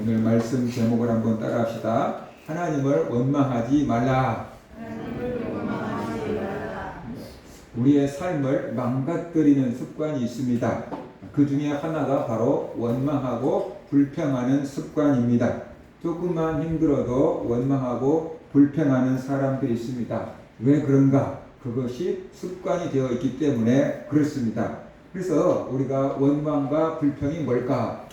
오늘 말씀 제목을 한번 따라합시다. 하나님을 원망하지 말라. 우리의 삶을 망가뜨리는 습관이 있습니다. 그 중에 하나가 바로 원망하고 불평하는 습관입니다. 조금만 힘들어도 원망하고 불평하는 사람들이 있습니다. 왜 그런가? 그것이 습관이 되어 있기 때문에 그렇습니다. 그래서 우리가 원망과 불평이 뭘까?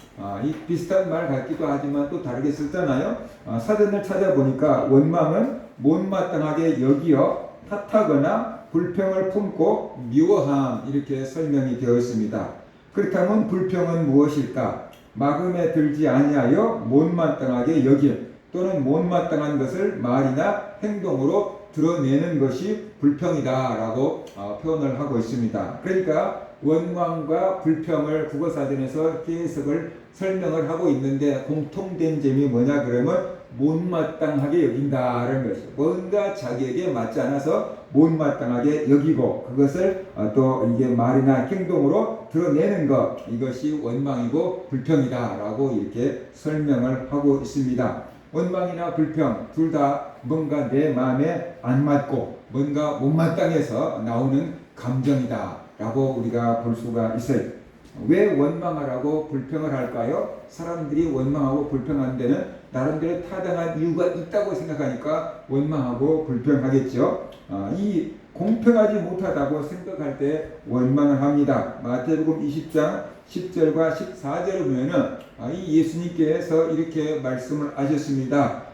이 비슷한 말 같기도 하지만 또 다르게 쓰잖아요. 사전을 찾아보니까 원망은 못마땅하게 여기어 탓하거나 불평을 품고 미워함, 이렇게 설명이 되어 있습니다. 그렇다면 불평은 무엇일까? 마음에 들지 아니하여 못마땅하게 여길, 또는 못마땅한 것을 말이나 행동으로 드러내는 것이 불평이다라고 표현을 하고 있습니다. 그러니까 원망과 불평을 국어사전에서 해석을 설명을 하고 있는데 공통된 점이 뭐냐 그러면 못마땅하게 여긴다라는 것이죠. 뭔가 자기에게 맞지 않아서 못마땅하게 여기고 그것을 또 이게 말이나 행동으로 드러내는 것, 이것이 원망이고 불평이다라고 이렇게 설명을 하고 있습니다. 원망이나 불평 둘 다 뭔가 내 마음에 안 맞고 뭔가 못마땅해서 나오는 감정이다 라고 우리가 볼 수가 있어요. 왜 원망하라고 불평을 할까요? 사람들이 원망하고 불평하는 데는 나름대로 타당한 이유가 있다고 생각하니까 원망하고 불평하겠죠. 이 공평하지 못하다고 생각할 때 원망을 합니다. 마태복음 20장 10절과 14절을 보면은 이 예수님께서 이렇게 말씀을 하셨습니다.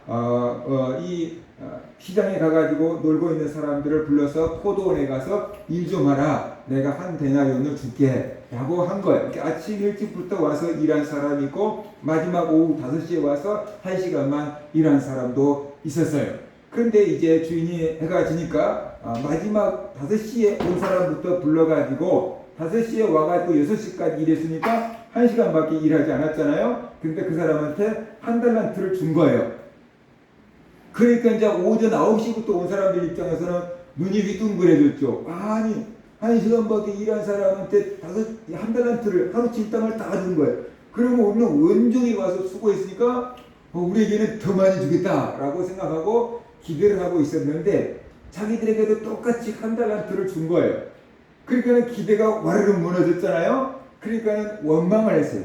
시장에 가가지고 놀고 있는 사람들을 불러서 포도원에 가서 일 좀 하라. 내가 한 데나리온을 줄게. 라고 한 거예요. 아침 일찍부터 와서 일한 사람이 있고 마지막 오후 5시에 와서 1시간만 일한 사람도 있었어요. 그런데 이제 주인이 해가 지니까 마지막 5시에 온 사람부터 불러가지고 5시에 와가지고 6시까지 일했으니까 1시간밖에 일하지 않았잖아요. 근데 그 사람한테 한 달란트를 준 거예요. 그러니까 이제 오전 9시부터 온 사람들 입장에서는 눈이 휘둥그레졌죠. 아니 1시간밖에 일한 사람한테 한 달란트를 하루치 일당을 다 준 거예요. 그러면 우리는 원종이 와서 수고했으니까 우리에게는 더 많이 주겠다라고 생각하고 기대를 하고 있었는데 자기들에게도 똑같이 한 달란트를 준 거예요. 그러니까 기대가 와르르 무너졌잖아요. 그러니까 원망을 했어요.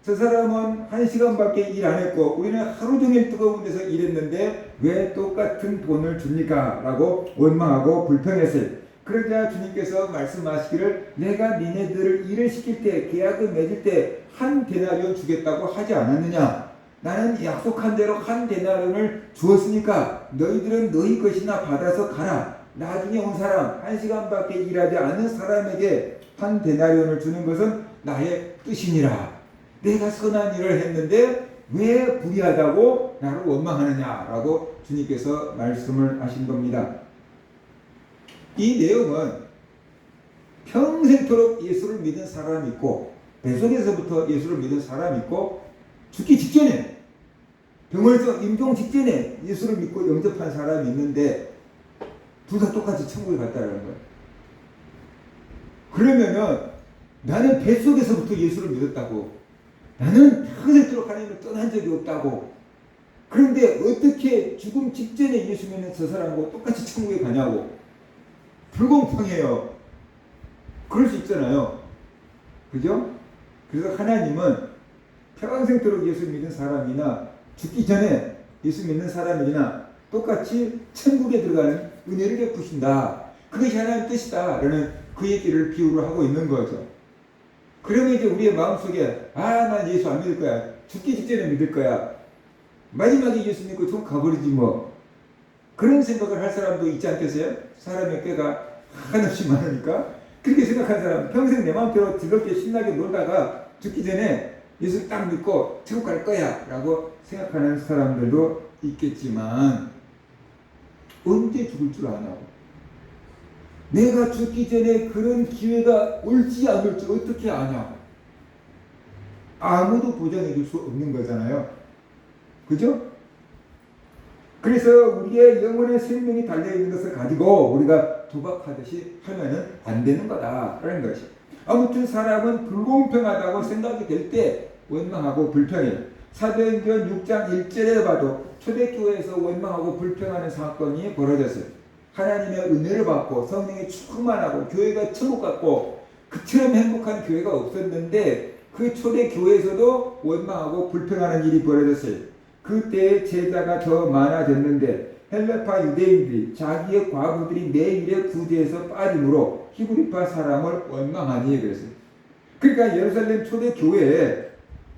저 사람은 1시간밖에 일 안 했고 우리는 하루 종일 뜨거운 데서 일했는데 왜 똑같은 돈을 줍니까? 라고 원망하고 불평했어요. 그러자 주님께서 말씀하시기를 내가 니네들을 일을 시킬 때 계약을 맺을 때 한 데나리온 주겠다고 하지 않았느냐? 나는 약속한 대로 한 데나리온을 주었으니까 너희들은 너희 것이나 받아서 가라. 나중에 온 사람 1시간밖에 일하지 않은 사람에게 한 데나리온을 주는 것은 나의 뜻이니라. 내가 선한 일을 했는데 왜 불의하다고 나를 원망하느냐라고 주님께서 말씀을 하신 겁니다. 이 내용은 평생토록 예수를 믿은 사람이 있고 뱃속에서부터 예수를 믿은 사람이 있고 죽기 직전에 병원에서 임종 직전에 예수를 믿고 영접한 사람이 있는데 둘 다 똑같이 천국에 갔다는 거예요. 그러면은 나는 뱃속에서부터 예수를 믿었다고, 나는 평생토록 하나님을 떠난 적이 없다고, 그런데 어떻게 죽음 직전에 예수 믿는 저 사람하고 똑같이 천국에 가냐고. 불공평해요. 그럴 수 있잖아요. 그죠? 그래서 하나님은 평생토록 예수 믿는 사람이나 죽기 전에 예수 믿는 사람이나 똑같이 천국에 들어가는 은혜를 베푸신다. 그것이 하나님의 뜻이다. 라는 그 얘기를 비유를 하고 있는 거죠. 그러면 이제 우리의 마음속에 난 예수 안 믿을 거야. 죽기 직전에 믿을 거야. 마지막에 예수 믿고 좀 가버리지 뭐. 그런 생각을 할 사람도 있지 않겠어요? 사람의 꾀가 한없이 많으니까. 그렇게 생각한 사람, 평생 내 마음대로 즐겁게 신나게 놀다가 죽기 전에 예수 딱 믿고 천국 갈 거야 라고 생각하는 사람들도 있겠지만 언제 죽을 줄 아냐고. 내가 죽기 전에 그런 기회가 올지 안 올지 어떻게 아냐고. 아무도 보장해 줄 수 없는 거잖아요. 그죠? 그래서 우리의 영혼의 생명이 달려있는 것을 가지고 우리가 도박하듯이 하면은 안 되는 거다라는 것이. 아무튼 사람은 불공평하다고 생각이 될 때 원망하고 불평해요. 사도행전 6장 1절에 봐도 초대교회에서 원망하고 불평하는 사건이 벌어졌어요. 하나님의 은혜를 받고 성령이 충만하고 교회가 천국 같고 그처럼 행복한 교회가 없었는데 그 초대교회에서도 원망하고 불평하는 일이 벌어졌어요. 그때 제자가 더 많아졌는데 헬라파 유대인들이 자기의 과부들이 내일의 구제에서 빠짐으로 히브리파 사람을 원망하니 그랬어요. 그러니까 예루살렘 초대교회에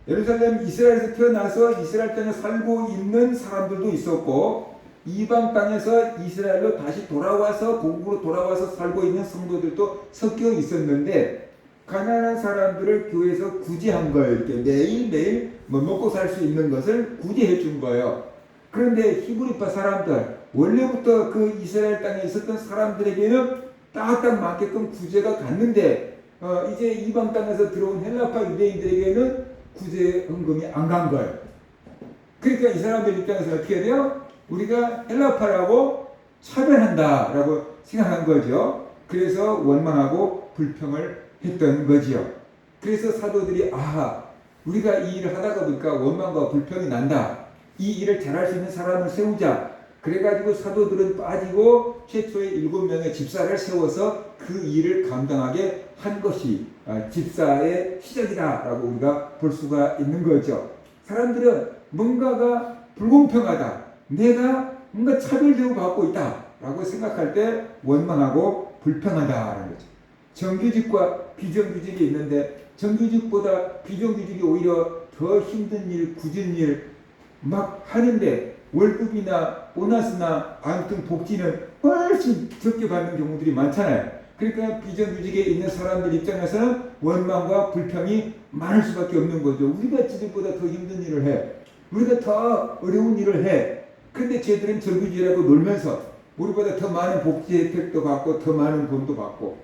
예루살렘 이스라엘에서 태어나서 이스라엘 땅에 살고 있는 사람들도 있었고 이방 땅에서 이스라엘로 다시 돌아와서 고국으로 돌아와서 살고 있는 성도들도 섞여 있었는데 가난한 사람들을 교회에서 구제한 거예요. 이렇게 매일매일 먹고 살 수 있는 것을 구제해 준 거예요. 그런데 히브리파 사람들 원래부터 그 이스라엘 땅에 있었던 사람들에게는 딱딱 맞게끔 구제가 갔는데 이제 이방 땅에서 들어온 헬라파 유대인들에게는 구제 헌금이 안 간 거예요. 그러니까 이 사람들 입장에서 어떻게 돼요? 우리가 헬라파라고 차별한다라고 생각한 거죠. 그래서 원망하고 불평을 했던 거지요. 그래서 사도들이 우리가 이 일을 하다가 보니까 원망과 불평이 난다. 이 일을 잘할 수 있는 사람을 세우자. 그래가지고 사도들은 빠지고 최초의 7명의 집사를 세워서 그 일을 감당하게 한 것이 집사의 시작이다라고 우리가 볼 수가 있는 거죠. 사람들은 뭔가가 불공평하다, 내가 뭔가 차별대우 받고 있다라고 생각할 때 원망하고 불평하다라는 거죠. 정규직과 비정규직이 있는데 정규직보다 비정규직이 오히려 더 힘든 일, 굳은 일 막 하는데 월급이나 보너스나 아무튼 복지는 훨씬 적게 받는 경우들이 많잖아요. 그러니까 비정규직에 있는 사람들 입장에서는 원망과 불평이 많을 수밖에 없는 거죠. 우리가 지들보다 더 힘든 일을 해. 우리가 더 어려운 일을 해. 근데 쟤들은 정규직이라고 놀면서 우리보다 더 많은 복지 혜택도 받고 더 많은 돈도 받고.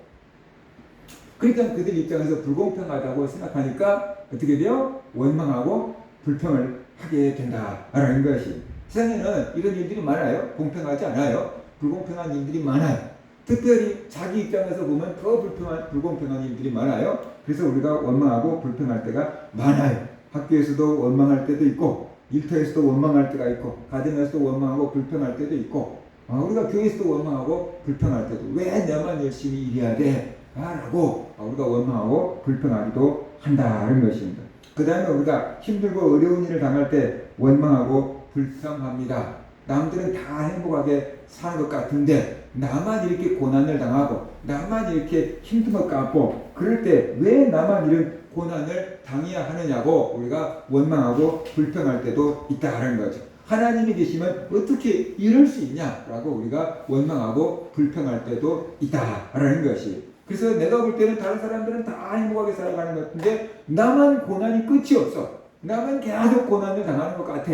그러니까 그들 입장에서 불공평하다고 생각하니까 어떻게 돼요? 원망하고 불평을 하게 된다라는 것이. 세상에는 이런 일들이 많아요. 공평하지 않아요. 불공평한 일들이 많아요. 특별히 자기 입장에서 보면 더 불공평한 일들이 많아요. 그래서 우리가 원망하고 불평할 때가 많아요. 학교에서도 원망할 때도 있고 일터에서도 원망할 때가 있고 가정에서도 원망하고 불평할 때도 있고 우리가 교회에서도 원망하고 불평할 때도 왜 내만 열심히 일해야 돼? 라고 우리가 원망하고 불평하기도 한다는 것입니다. 그 다음에 우리가 힘들고 어려운 일을 당할 때 원망하고 불평합니다. 남들은 다 행복하게 사는 것 같은데 나만 이렇게 고난을 당하고 나만 이렇게 힘든 것 같고 그럴 때 왜 나만 이런 고난을 당해야 하느냐고 우리가 원망하고 불평할 때도 있다는 거죠. 하나님이 계시면 어떻게 이럴 수 있냐라고 우리가 원망하고 불평할 때도 있다라는 것이. 그래서 내가 볼 때는 다른 사람들은 다 행복하게 살아가는 것 같은데 나만 고난이 끝이 없어. 나만 계속 고난을 당하는 것 같아.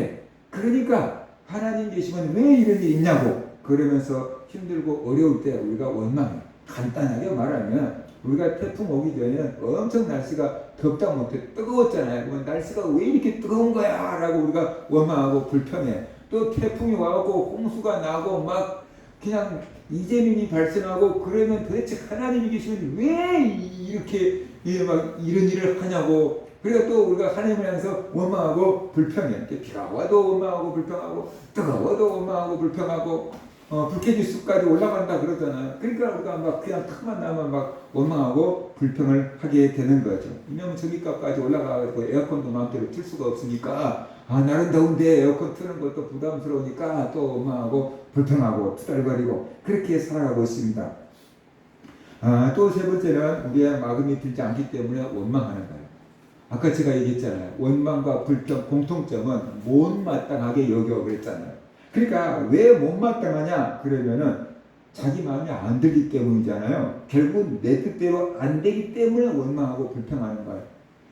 그러니까 하나님 계시면 왜 이런 일이 있냐고 그러면서 힘들고 어려울 때 우리가 원망해. 간단하게 말하면 우리가 태풍 오기 전에는 엄청 날씨가 덥다 못해 뜨거웠잖아요. 그러면 날씨가 왜 이렇게 뜨거운 거야? 라고 우리가 원망하고 불평해. 또 태풍이 와고 홍수가 나고 막 그냥 이재민이 발생하고 그러면 도대체 하나님이 계시면 왜 이렇게 막 이런 일을 하냐고. 그러니까 또 우리가 하나님을 향해서 원망하고 불평해. 비가 와도 원망하고 불평하고 뜨거워도 원망하고 불평하고 불쾌지수까지 올라간다 그러잖아요. 그러니까 우리가 막 그냥 틈만 나면 막 원망하고 불평을 하게 되는 거죠. 왜냐면 전기값까지 올라가고 에어컨도 마음대로 틀 수가 없으니까 날은 더운데 에어컨 트는 것도 부담스러우니까 또 원망하고 불평하고 투덜거리고 그렇게 살아가고 있습니다. 또 세 번째는 우리의 마음이 들지 않기 때문에 원망하는 거예요. 아까 제가 얘기했잖아요. 원망과 불평 공통점은 못마땅하게 여겨 그랬잖아요. 그러니까 왜 못마땅하냐 그러면은 자기 마음이 안 들기 때문이잖아요. 결국 내 뜻대로 안 되기 때문에 원망하고 불평하는 거예요.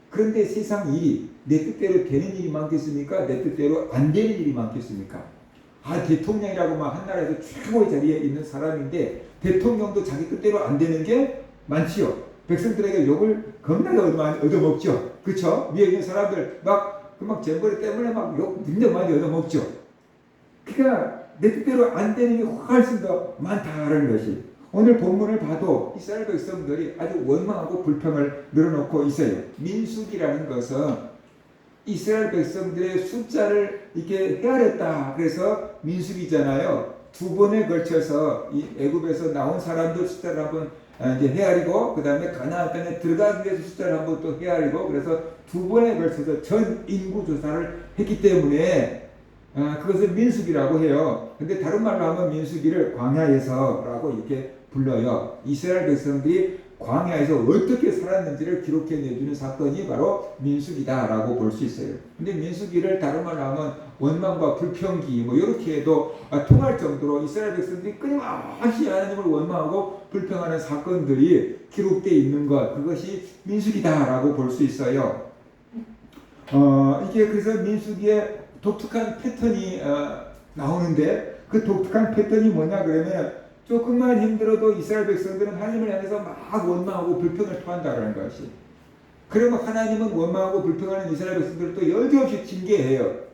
그런데 세상 일이 내 뜻대로 되는 일이 많겠습니까? 내 뜻대로 안 되는 일이 많겠습니까? 대통령이라고 막 한 나라에서 최고의 자리에 있는 사람인데 대통령도 자기 뜻대로 안 되는 게 많지요. 백성들에게 욕을 겁나게 얻어먹죠. 그쵸? 위에 있는 사람들 막 잼버리 때문에 막 욕 굉장히 많이 얻어먹죠. 그러니까 내 뜻대로 안 되는 게 훨씬 더 많다는 것이. 오늘 본문을 봐도 이스라엘 백성들이 아주 원망하고 불평을 늘어놓고 있어요. 민수기라는 것은 이스라엘 백성들의 숫자를 이렇게 헤아렸다. 그래서 민수기잖아요. 두 번에 걸쳐서 이 애굽에서 나온 사람들 숫자를 한번 이제 헤아리고, 그 다음에 가나안 땅에 들어가기 위해서 숫자를 한번 또 헤아리고, 그래서 두 번에 걸쳐서 전 인구 조사를 했기 때문에 그것을 민수기라고 해요. 근데 다른 말로 하면 민수기를 광야에서라고 이렇게 불러요. 이스라엘 백성들이 광야에서 어떻게 살았는지를 기록해 내주는 사건이 바로 민수기다라고 볼 수 있어요. 근데 민수기를 다른 말로 하면 원망과 불평기 뭐 이렇게 해도 통할 정도로 이스라엘 백성들이 끊임없이 하나님을 원망하고 불평하는 사건들이 기록되어 있는 것, 그것이 민수기다라고 볼 수 있어요. 이게 그래서 민수기에 독특한 패턴이 나오는데, 그 독특한 패턴이 뭐냐 그러면, 조금만 힘들어도 이스라엘 백성들은 하나님을 향해서 막 원망하고 불평을 토한다는 것이. 그러면 하나님은 원망하고 불평하는 이스라엘 백성들을 또 여지없이 징계해요.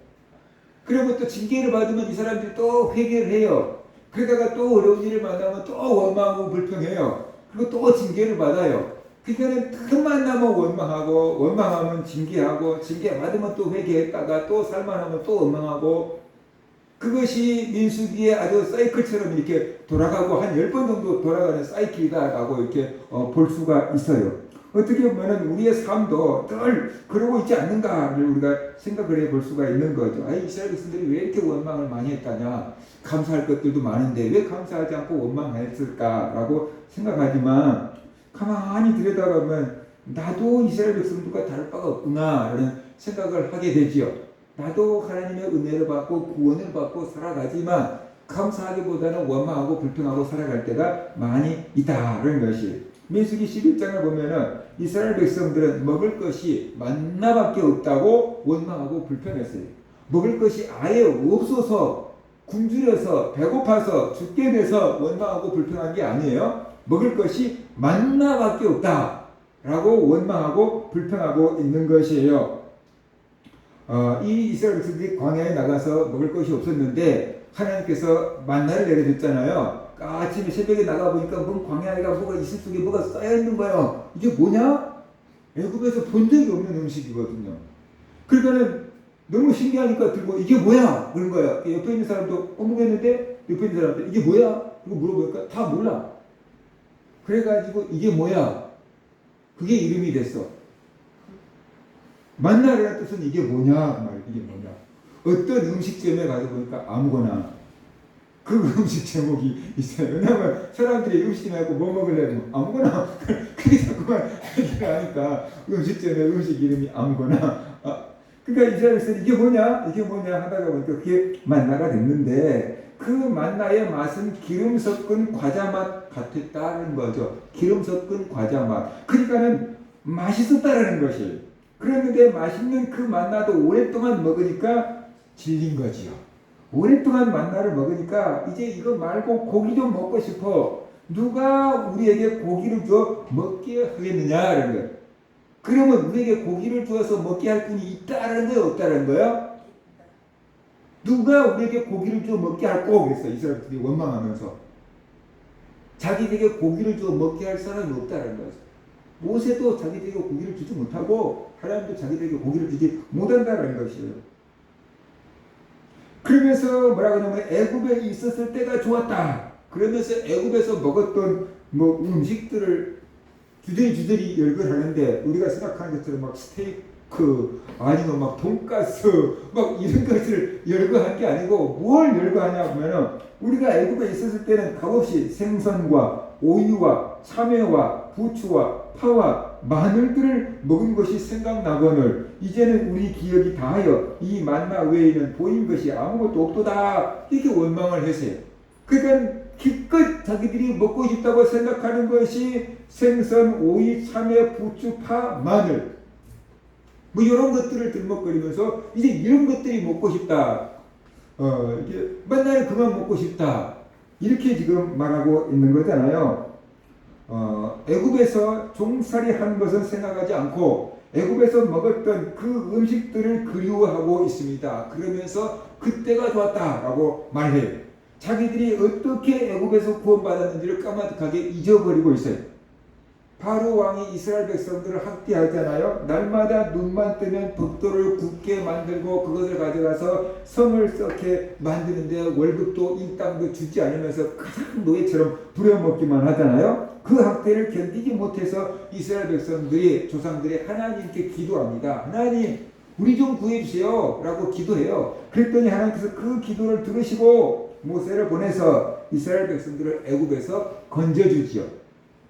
그리고 또 징계를 받으면 이 사람들이 또 회개를 해요. 그러다가 또 어려운 일을 만나면 또 원망하고 불평해요. 그리고 또 징계를 받아요. 그러니까는 틈만 나면 원망하고, 원망하면 징계하고, 징계 받으면 또 회개했다가 또 살만하면 또 원망하고, 그것이 민수기의 아주 사이클처럼 이렇게 돌아가고 한 10번 정도 돌아가는 사이클이다라고 이렇게 볼 수가 있어요. 어떻게 보면 우리의 삶도 늘 그러고 있지 않는가를 우리가 생각을 해볼 수가 있는 거죠. 이스라엘 백성들이 왜 이렇게 원망을 많이 했다냐, 감사할 것들도 많은데 왜 감사하지 않고 원망했을까라고 생각하지만, 가만히 들여다보면 나도 이스라엘 백성들과 다를 바가 없구나라는 생각을 하게 되지요. 나도 하나님의 은혜를 받고 구원을 받고 살아가지만 감사하기보다는 원망하고 불평하고 살아갈 때가 많이 있다는 것이. 민수기 11장을 보면은 이스라엘 백성들은 먹을 것이 만나밖에 없다고 원망하고 불평했어요. 먹을 것이 아예 없어서 굶주려서 배고파서 죽게 돼서 원망하고 불평한 게 아니에요. 먹을 것이 만나밖에 없다라고 원망하고 불평하고 있는 것이에요. 이 이스라엘 백성들이 광야에 나가서 먹을 것이 없었는데 하나님께서 만나를 내려줬잖아요. 아침에 새벽에 나가보니까 광야에가 뭐가 이슬 속에 뭐가 쌓여있는 거예요. 이게 뭐냐? 애굽에서 본 적이 없는 음식이거든요. 그러니까는 너무 신기하니까 들고 이게 뭐야? 그런 거예요. 옆에 있는 사람도 모르겠는데 옆에 있는 사람도 이게 뭐야? 그리고 물어보니까 다 몰라. 그래가지고 이게 뭐야? 그게 이름이 됐어. 만나라는 뜻은 이게 뭐냐? 이게 뭐냐? 어떤 음식점에 가서 보니까 아무거나 그 음식 제목이 있어요. 왜냐하면 사람들이 음식이 나고 뭐 먹으려면 아무거나 그게 자꾸만 얘기를 하니까 음식점에 음식 이름이 아무거나. 그러니까 이스라엘 백성이 이게 뭐냐? 이게 뭐냐? 하다가 보니까 그게 만나가 됐는데, 그 만나의 맛은 기름 섞은 과자 맛 같았다는 거죠. 기름 섞은 과자 맛. 그러니까는 맛있었다라는 것이. 그런데 맛있는 그 만나도 오랫동안 먹으니까 질린 거지요. 오랫동안 만나를 먹으니까 이제 이거 말고 고기 좀 먹고 싶어. 누가 우리에게 고기를 줘 먹게 하겠느냐라는 거예요. 그러면 우리에게 고기를 주어서 먹게 할 분이 있다는 거예요, 없다는 거예요? 누가 우리에게 고기를 줘 먹게 할꼬 그랬어. 이스라엘들이 원망하면서 자기에게 고기를 줘 먹게 할 사람이 없다는 거예요. 모세도 자기들에게 고기를 주지 못하고 하나님도 자기들에게 고기를 주지 못한다는 것이에요. 그러면서 뭐라고 하냐면 애굽에 있었을 때가 좋았다. 그러면서 애굽에서 먹었던 음식들을 주저리 열거하는데, 우리가 생각하는 것처럼 막 스테이크 아니면 막 돈가스 막 이런 것을 열거한 게 아니고, 뭘 열거하냐 보면은 우리가 애굽에 있었을 때는 값없이 생선과 오이와 참외와 부추와 파와 마늘들을 먹은 것이 생각나거늘 이제는 우리 기억이 다하여 이 만나 외에는 보인 것이 아무것도 없도다. 이렇게 원망을 했어요. 그러니까 기껏 자기들이 먹고 싶다고 생각하는 것이 생선, 오이, 참외, 부추, 파, 마늘 이런 것들을 들먹거리면서 이제 이런 것들이 먹고 싶다. 이게 만나를 그만 먹고 싶다. 이렇게 지금 말하고 있는 거잖아요. 애굽에서 종살이 한 것은 생각하지 않고 애굽에서 먹었던 그 음식들을 그리워하고 있습니다. 그러면서 그때가 좋았다라고 말해요. 자기들이 어떻게 애굽에서 구원받았는지를 까마득하게 잊어버리고 있어요. 바로 왕이 이스라엘 백성들을 학대하잖아요. 날마다 눈만 뜨면 벽돌을 굽게 만들고 그것을 가져가서 성을 썩게 만드는데 월급도 일당도 주지 않으면서 가장 노예처럼 부려먹기만 하잖아요. 그 학대를 견디지 못해서 이스라엘 백성들이 조상들이 하나님께 기도합니다. 하나님, 우리 좀 구해주세요 라고 기도해요. 그랬더니 하나님께서 그 기도를 들으시고 모세를 보내서 이스라엘 백성들을 애굽에서 건져주지요.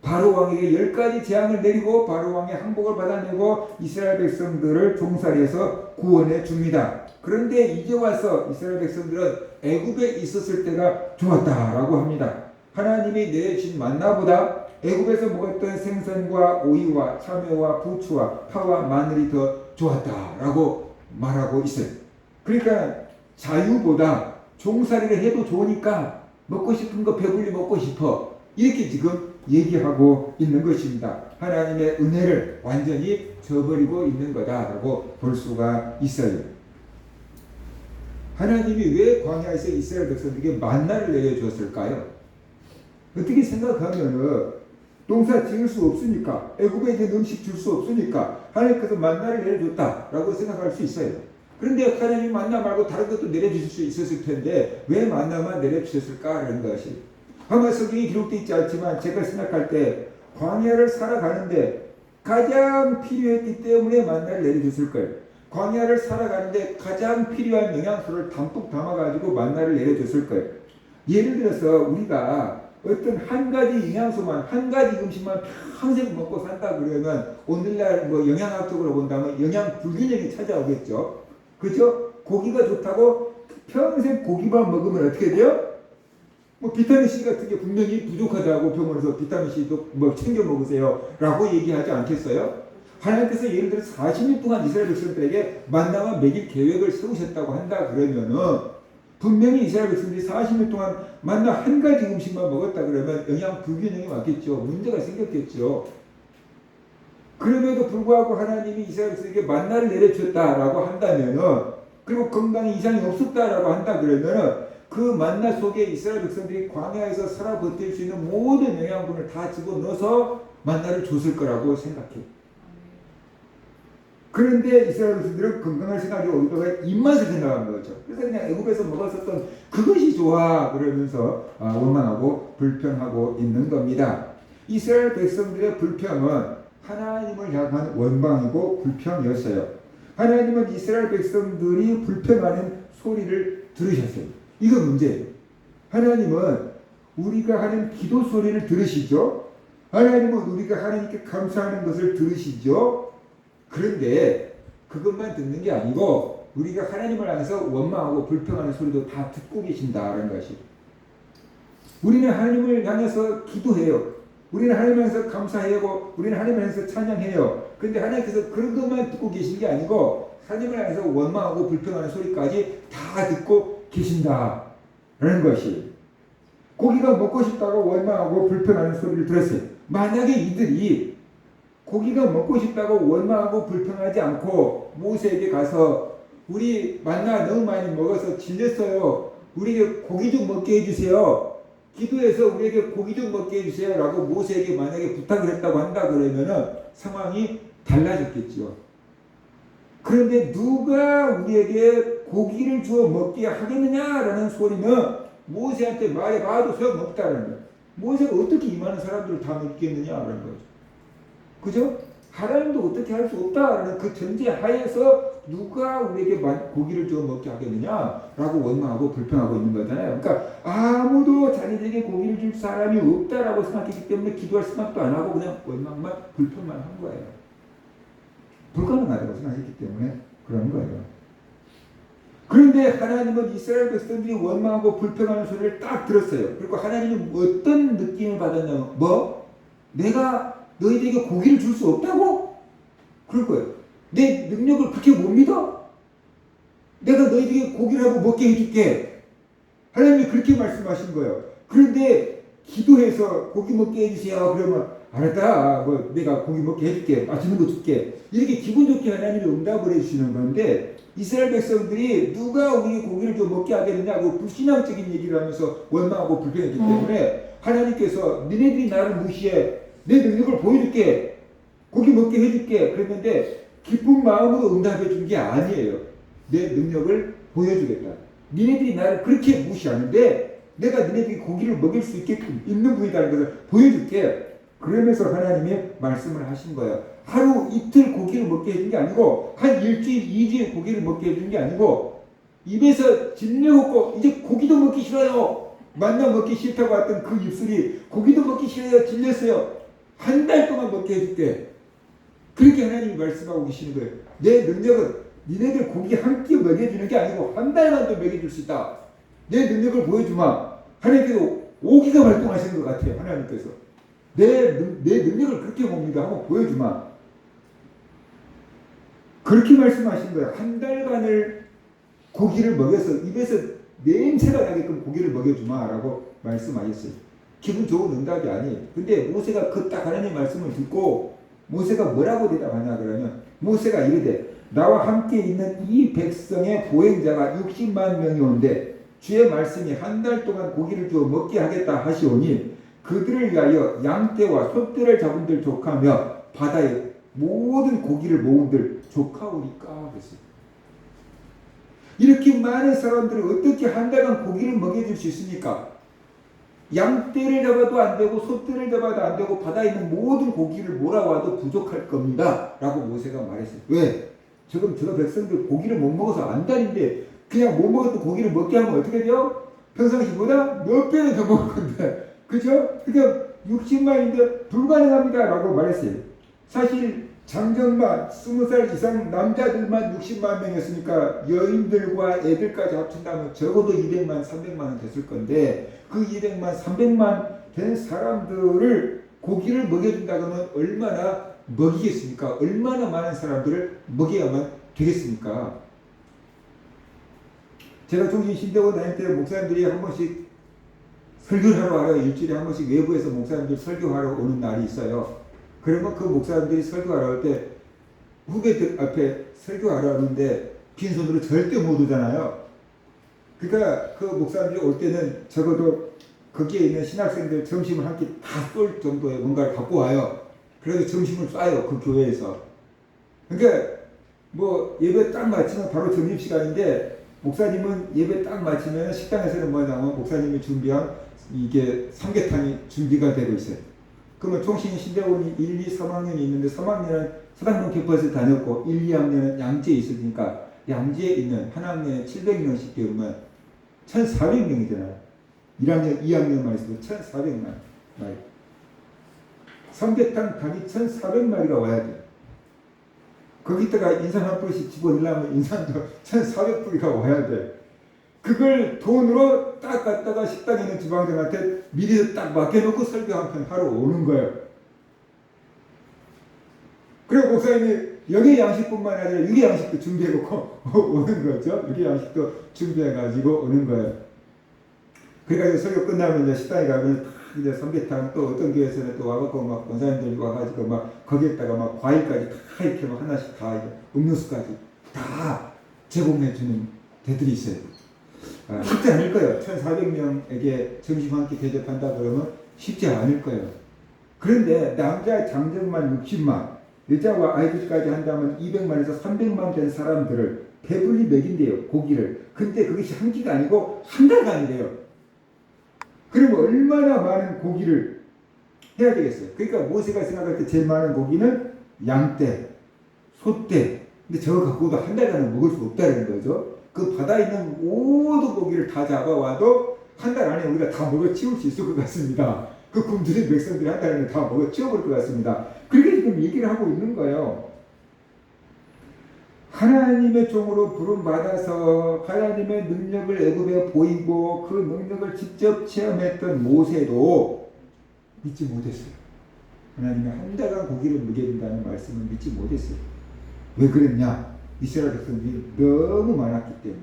바로 왕에게 10가지 재앙을 내리고 바로 왕의 항복을 받아내고 이스라엘 백성들을 종살이에서 구원해 줍니다. 그런데 이제 와서 이스라엘 백성들은 애굽에 있었을 때가 좋았다라고 합니다. 하나님이 내주신 만나보다 애굽에서 먹었던 생선과 오이와 참외와 부추와 파와 마늘이 더 좋았다라고 말하고 있어요. 그러니까 자유보다 종살이를 해도 좋으니까 먹고 싶은 거 배불리 먹고 싶어. 이렇게 지금 얘기하고 있는 것입니다. 하나님의 은혜를 완전히 저버리고 있는 거다라고 볼 수가 있어요. 하나님이 왜 광야에서 이스라엘 백성들에게 만나를 내려주었을까요? 어떻게 생각하면은 농사 지을 수 없으니까, 애굽에 있는 음식 줄 수 없으니까 하나님께서 만나를 내려줬다라고 생각할 수 있어요. 그런데 하나님이 만나 말고 다른 것도 내려주실 수 있었을 텐데 왜 만나만 내려주셨을까라는 것이, 아마 성경에 기록되어 있지 않지만 제가 생각할 때 광야를 살아가는데 가장 필요했기 때문에 만나를 내려줬을 거예요. 광야를 살아가는데 가장 필요한 영양소를 담뿍 담아가지고 만나를 내려줬을 거예요. 예를 들어서 우리가 어떤 한 가지 영양소만, 한 가지 음식만 평생 먹고 산다 그러면 오늘날 뭐 영양학적으로 본다면 영양 불균형이 찾아오겠죠. 그죠? 고기가 좋다고 평생 고기만 먹으면 어떻게 돼요? 뭐 비타민C 같은 게 분명히 부족하다고 병원에서 비타민C도 뭐 챙겨 먹으세요 라고 얘기하지 않겠어요? 하나님께서 예를 들어 40년 동안 이스라엘 백성들에게 만나와 먹일 계획을 세우셨다고 한다 그러면은 분명히 이스라엘 백성들이 40년 동안 만나 한 가지 음식만 먹었다 그러면 영양 불균형이 왔겠죠. 문제가 생겼겠죠. 그럼에도 불구하고 하나님이 이스라엘 백성에게 만나를 내려주었다라고 한다면은, 그리고 건강에 이상이 없었다라고 한다 그러면은 그 만나 속에 이스라엘 백성들이 광야에서 살아 버틸 수 있는 모든 영양분을 다 집어넣어서 만나를 줬을 거라고 생각해요. 그런데 이스라엘 백성들은 건강을 생각하고 오히려 입맛을 생각한 거죠. 그래서 그냥 애굽에서 먹었었던 그것이 좋아 그러면서 원망하고 불평하고 있는 겁니다. 이스라엘 백성들의 불평은 하나님을 향한 원망이고 불평이었어요. 하나님은 이스라엘 백성들이 불평하는 소리를 들으셨어요. 이거 문제예요. 하나님은 우리가 하는 기도 소리를 들으시죠. 하나님은 우리가 하나님께 감사하는 것을 들으시죠. 그런데 그것만 듣는 게 아니고 우리가 하나님을 향해서 원망하고 불평하는 소리도 다 듣고 계신다라는 것이. 우리는 하나님을 향해서 기도해요. 우리는 하나님을 향해서 감사해요. 우리는 하나님을 향해서 찬양해요. 그런데 하나님께서 그런 것만 듣고 계신 게 아니고 하나님을 향해서 원망하고 불평하는 소리까지 다 듣고 계신다라는 것이. 고기가 먹고 싶다고 원망하고 불평하는 소리를 들었어요. 만약에 이들이 고기가 먹고 싶다고 원망하고 불평하지 않고 모세에게 가서 우리 만나 너무 많이 먹어서 질렸어요. 우리에게 고기 좀 먹게 해주세요. 기도해서 우리에게 고기 좀 먹게 해주세요 라고 모세에게 만약에 부탁을 했다고 한다 그러면은 상황이 달라졌겠죠. 그런데 누가 우리에게 고기를 주어 먹게 하겠느냐라는 소리는 모세한테 말해봐도 소용없다는 거예요. 모세가 어떻게 이 많은 사람들을 다 먹겠느냐라는 거죠. 그죠? 하나님도 어떻게 할 수 없다라는 그 전제 하에서 누가 우리에게 고기를 주어 먹게 하겠느냐라고 원망하고 불평하고 있는 거잖아요. 그러니까 아무도 자기들에게 고기를 줄 사람이 없다라고 생각했기 때문에 기도할 생각도 안 하고 그냥 원망만 불평만 한 거예요. 불가능하다고 생각했기 때문에 그런 거예요. 그런데 하나님은 이스라엘 백성들이 원망하고 불평하는 소리를 딱 들었어요. 그리고 하나님은 어떤 느낌을 받았냐면 내가 너희들에게 고기를 줄 수 없다고? 그럴 거예요. 내 능력을 그렇게 못 믿어? 내가 너희들에게 고기라고 먹게 해줄게. 하나님이 그렇게 말씀하신 거예요. 그런데 기도해서 고기 먹게 해주세요. 그러면 알았다. 내가 고기 먹게 해줄게. 맛있는 거 줄게. 이렇게 기분 좋게 하나님이 응답을 해주시는 건데 이스라엘 백성들이 누가 우리 고기를 좀 먹게 하겠느냐고 불신앙적인 얘기를 하면서 원망하고 불평했기 때문에 하나님께서 너네들이 나를 무시해. 내 능력을 보여줄게. 고기 먹게 해줄게. 그랬는데 기쁜 마음으로 응답해 준 게 아니에요. 내 능력을 보여주겠다. 니네들이 나를 그렇게 무시하는데 내가 니네들이 고기를 먹일 수 있게끔 있는 분이라는 것을 보여줄게. 그러면서 하나님이 말씀을 하신 거예요. 하루 이틀 고기를 먹게 해준 게 아니고 한 일주일, 2주일 고기를 먹게 해준 게 아니고 입에서 질려먹고 이제 고기도 먹기 싫어요. 만나 먹기 싫다고 했던 그 입술이 고기도 먹기 싫어요. 질렸어요. 한 달 동안 먹게 해줄게. 그렇게 하나님이 말씀하고 계시는 거예요. 내 능력은 니네들 고기 한 끼 먹여주는 게 아니고 한 달만도 먹여줄 수 있다. 내 능력을 보여주마. 하나님께서 오기가 활동하시는 것 같아요. 하나님께서. 내 능력을 그렇게 봅니다. 한번 보여주마. 그렇게 말씀하신 거예요. 한 달간을 고기를 먹여서 입에서 냄새가 나게끔 고기를 먹여주마 라고 말씀하셨어요. 기분 좋은 응답이 아니에요. 근데 모세가 그 딱 하나님 말씀을 듣고 모세가 뭐라고 대답하냐 그러면 모세가 이르되 나와 함께 있는 이 백성의 보행자가 60만 명이 온데 주의 말씀이 한 달 동안 고기를 주어 먹게 하겠다 하시오니 그들을 위하여 양떼와 소떼를 잡은들 족하며 바다에 모든 고기를 모은들 족하오리까 그랬어요. 이렇게 많은 사람들을 어떻게 한 달간 고기를 먹여줄 수 있습니까? 양떼를 잡아도 안 되고 소떼를 잡아도 안 되고 바다에 있는 모든 고기를 몰아와도 부족할 겁니다 라고 모세가 말했어요. 왜? 지금 저 백성들 고기를 못 먹어서 안달인데 그냥 못 먹었던 고기를 먹게 하면 어떻게 돼요? 평상시보다 몇 배는 더 먹을 건데 그죠? 그러니까 60만인데 불가능합니다 라고 말했어요. 사실 장정만 20살 이상 남자들만 60만 명이었으니까 여인들과 애들까지 합친다면 적어도 200만 300만은 됐을 건데 그 200만 300만 된 사람들을 고기를 먹여준다고는 얼마나 먹이겠습니까? 얼마나 많은 사람들을 먹여야만 되겠습니까? 제가 종신 신대원 다닐 때 목사님들이 한 번씩 설교를 하러 와요. 일주일에 한 번씩 외부에서 목사님들 설교하러 오는 날이 있어요. 그러면 그 목사님들이 설교하러 올 때 후배들 앞에 설교하러 오는데 빈손으로 절대 못 오잖아요. 그러니까 그 목사님들이 올 때는 적어도 거기에 있는 신학생들 점심을 한 끼 다 쏠 정도의 뭔가를 갖고 와요. 그래서 점심을 쏴요. 그 교회에서. 그러니까 뭐 예배 딱 마치면 바로 점심시간인데 목사님은 예배 딱 마치면 식당에서는 뭐냐면 목사님이 준비한 이게 삼계탕이 준비가 되고 있어요. 그러면 총신 신대원이 1, 2, 3학년이 있는데 3학년은 서당동 캠퍼스에 다녔고 1, 2학년은 양재에 있으니까 양재에 있는 한 학년에 700명씩 배우면 1400명이잖아요. 1학년, 2학년만 있어도 1400만 마리. 삼계탕 닭이 1400마리가 와야 돼. 거기다가 인삼 한 뿌리씩 집어넣으려면 인삼도 1400뿌리가 와야 돼. 그걸 돈으로 딱 갖다가 식당에 있는 주방장한테 미리 딱 맡겨놓고 설교 한 편 하러 오는 거예요. 그리고 목사님이 여기 양식뿐만 아니라 유기 양식도 준비해놓고 오는 거죠. 유기 양식도 준비해가지고 오는 거예요. 그러니까 설교 끝나면 이제 식당에 가면 이제 삼계탕 또 어떤 교회에서는 또 와갖고 막 권사님들이 와가지고 막 거기에다가 막 과일까지 다 이렇게 막 하나씩 다 음료수까지 다 제공해주는 데들이 있어요. 쉽지 않을 거예요. 1400명에게 점심 한 끼 대접한다 그러면 쉽지 않을 거예요. 그런데 남자 장정만 60만, 여자와 아이들까지 한다면 200만에서 300만 된 사람들을 배불리 먹인대요. 고기를. 근데 그것이 한 끼가 아니고 한 달간이래요. 그러면 얼마나 많은 고기를 해야 되겠어요. 그러니까 모세가 생각할 때 제일 많은 고기는 양떼, 소떼. 근데 저거 갖고도 한 달간은 먹을 수 없다는 거죠. 그 바다에 있는 모든 고기를 다 잡아와도 한 달 안에 우리가 다 먹어 치울 수 있을 것 같습니다. 그 굶주린 백성들이 한 달 안에 다 먹어 치워볼 것 같습니다. 그렇게 지금 얘기를 하고 있는 거예요. 하나님의 종으로 부름받아서 하나님의 능력을 애굽에 보이고 그 능력을 직접 체험했던 모세도 믿지 못했어요. 하나님이 한 달간 고기를 먹여준다는 말씀을 믿지 못했어요. 왜 그랬냐? 이스라엘 백성들이 너무 많았기 때문에.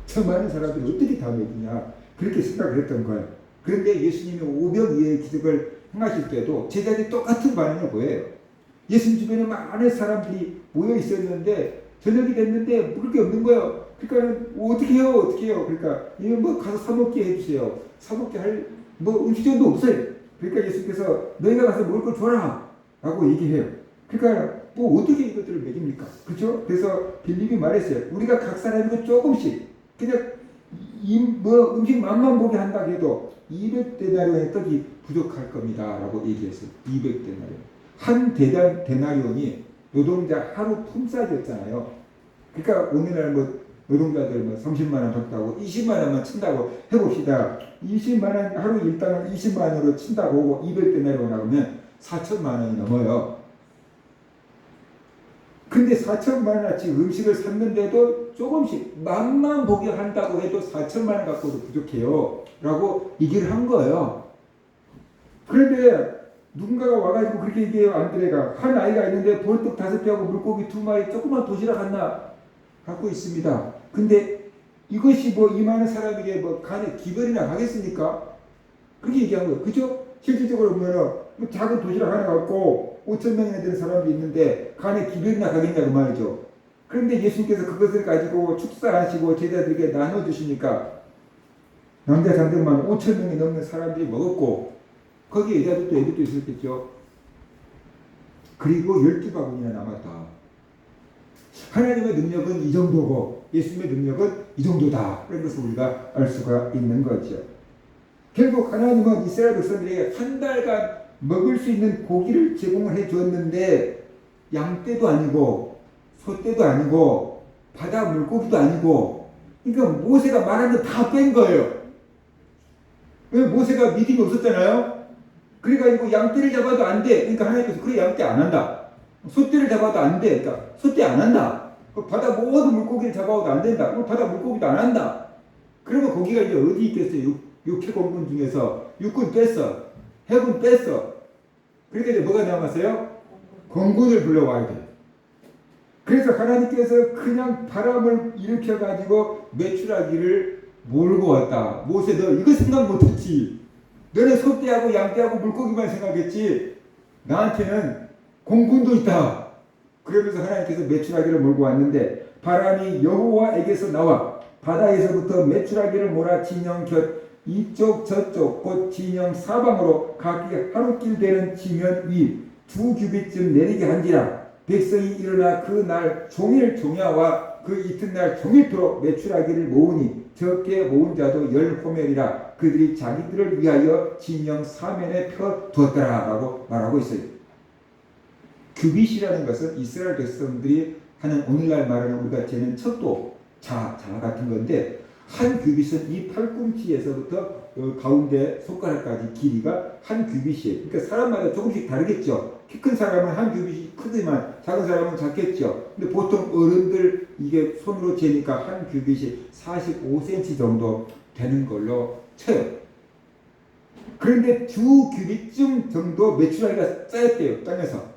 저 많은 사람들이 어떻게 다 먹이냐? 그렇게 생각을 했던 거예요. 그런데 예수님이 오병 이어의 기적을 행하실 때도 제자들이 똑같은 반응을 보여요. 예수님 주변에 많은 사람들이 모여 있었는데 저녁이 됐는데 먹을 게 없는 거예요. 그러니까 어떻게 해요? 어떻게 해요? 그러니까 이거 뭐 가서 사 먹게 해주세요. 사 먹게 할 뭐 음식점도 없어요. 그러니까 예수께서 너희가 가서 먹을 걸 줘라 라고 얘기해요. 그러니까 뭐 어떻게 이것들을 먹입니까? 그렇죠? 그래서 빌립이 말했어요. 우리가 각 사람이 조금씩 그냥 뭐 음식 맛만 보게 한다 해도 200데나리온의 떡이 부족할 겁니다 라고 얘기했어요. 200데나리온. 한 데나리온이 노동자 하루 품삯이었잖아요. 그러니까 오늘날 뭐 노동자들 뭐 30만 원 받다고 20만 원만 친다고 해봅시다. 20만 원 하루 일당을 20만 원으로 친다고 하고 200데나리온 나오면 4천만 원이 넘어요. 근데 4천만 원어치 음식을 샀는데도 조금씩 맛만 보게 한다고 해도 4천만 원 갖고도 부족해요 라고 얘기를 한 거예요. 그런데 누군가가 와가지고 그렇게 얘기해요. 안드레가 한 아이가 있는데 볼떡 5개하고 물고기 2마리 조그만 도시락 하나 갖고 있습니다. 근데 이것이 뭐 이만한 사람에게 뭐 간에 기별이나 가겠습니까? 그렇게 얘기한 거예요. 그죠? 실질적으로 보면은 뭐 작은 도시락 하나 갖고 5천 명이나 되는 사람이 있는데 간에 기별이나 가겠냐고 말이죠. 그런데 예수님께서 그것을 가지고 축사하시고 제자들에게 나눠주시니까 남자 장들만 5천 명이 넘는 사람들이 먹었고 거기에 여자들도 애들도 있었겠죠. 그리고 12바구니나 남았다. 하나님의 능력은 이 정도고 예수님의 능력은 이 정도다. 그런 것을 우리가 알 수가 있는 거죠. 결국 하나님은 이스라엘 백성들에게 한 달간 먹을 수 있는 고기를 제공을 해 주었는데 양떼도 아니고 소떼도 아니고 바다 물고기도 아니고 그러니까 모세가 말한 거 다 뺀 거예요. 왜? 모세가 믿음이 없었잖아요. 그래가지고 양떼를 잡아도 안 돼. 그러니까 하나님께서 그래 양떼 안 한다. 소떼를 잡아도 안 돼. 그러니까 소떼 안 한다. 바다 모든 물고기를 잡아도 안 된다. 바다 물고기도 안 한다. 그러면 거기가 이제 어디 있겠어요? 육해공군 중에서 육군 뺐어. 해군 뺐어. 그러니까 이제 뭐가 남았어요? 공군을 불러와야 돼. 그래서 하나님께서 그냥 바람을 일으켜가지고 메추라기를 몰고 왔다. 모세 너 이거 생각 못했지. 너는 소떼하고 양떼하고 물고기만 생각했지. 나한테는 공군도 있다. 그러면서 하나님께서 메추라기를 몰고 왔는데 바람이 여호와에게서 나와 바다에서부터 메추라기를 몰아 진영 곁 이쪽 저쪽 곧 진영 사방으로 각기 하루길 되는 지면 위 2규빗쯤 내리게 한지라. 백성이 일어나 그 날 종일 종야와 그 이튿날 종일토록 메추라기를 모으니 적게 모은 자도 10호멜이라. 그들이 자기들을 위하여 진영 사면에 펴 두었더라 라고 말하고 있어요. 규빗이라는 것은 이스라엘 백성들이 하는 오늘날 말하는 우리가 재는 척도 자 같은 건데 한 규빗은 이 팔꿈치에서부터 가운데 손가락까지 길이가 한 규빗이에요. 그러니까 사람마다 조금씩 다르겠죠. 키 큰 사람은 한 규빗이 크지만 작은 사람은 작겠죠. 근데 보통 어른들 이게 손으로 재니까 한 규빗이 45cm 정도 되는 걸로 쳐요. 그런데 2규빗쯤 정도 메추라기가 쌓였대요. 땅에서.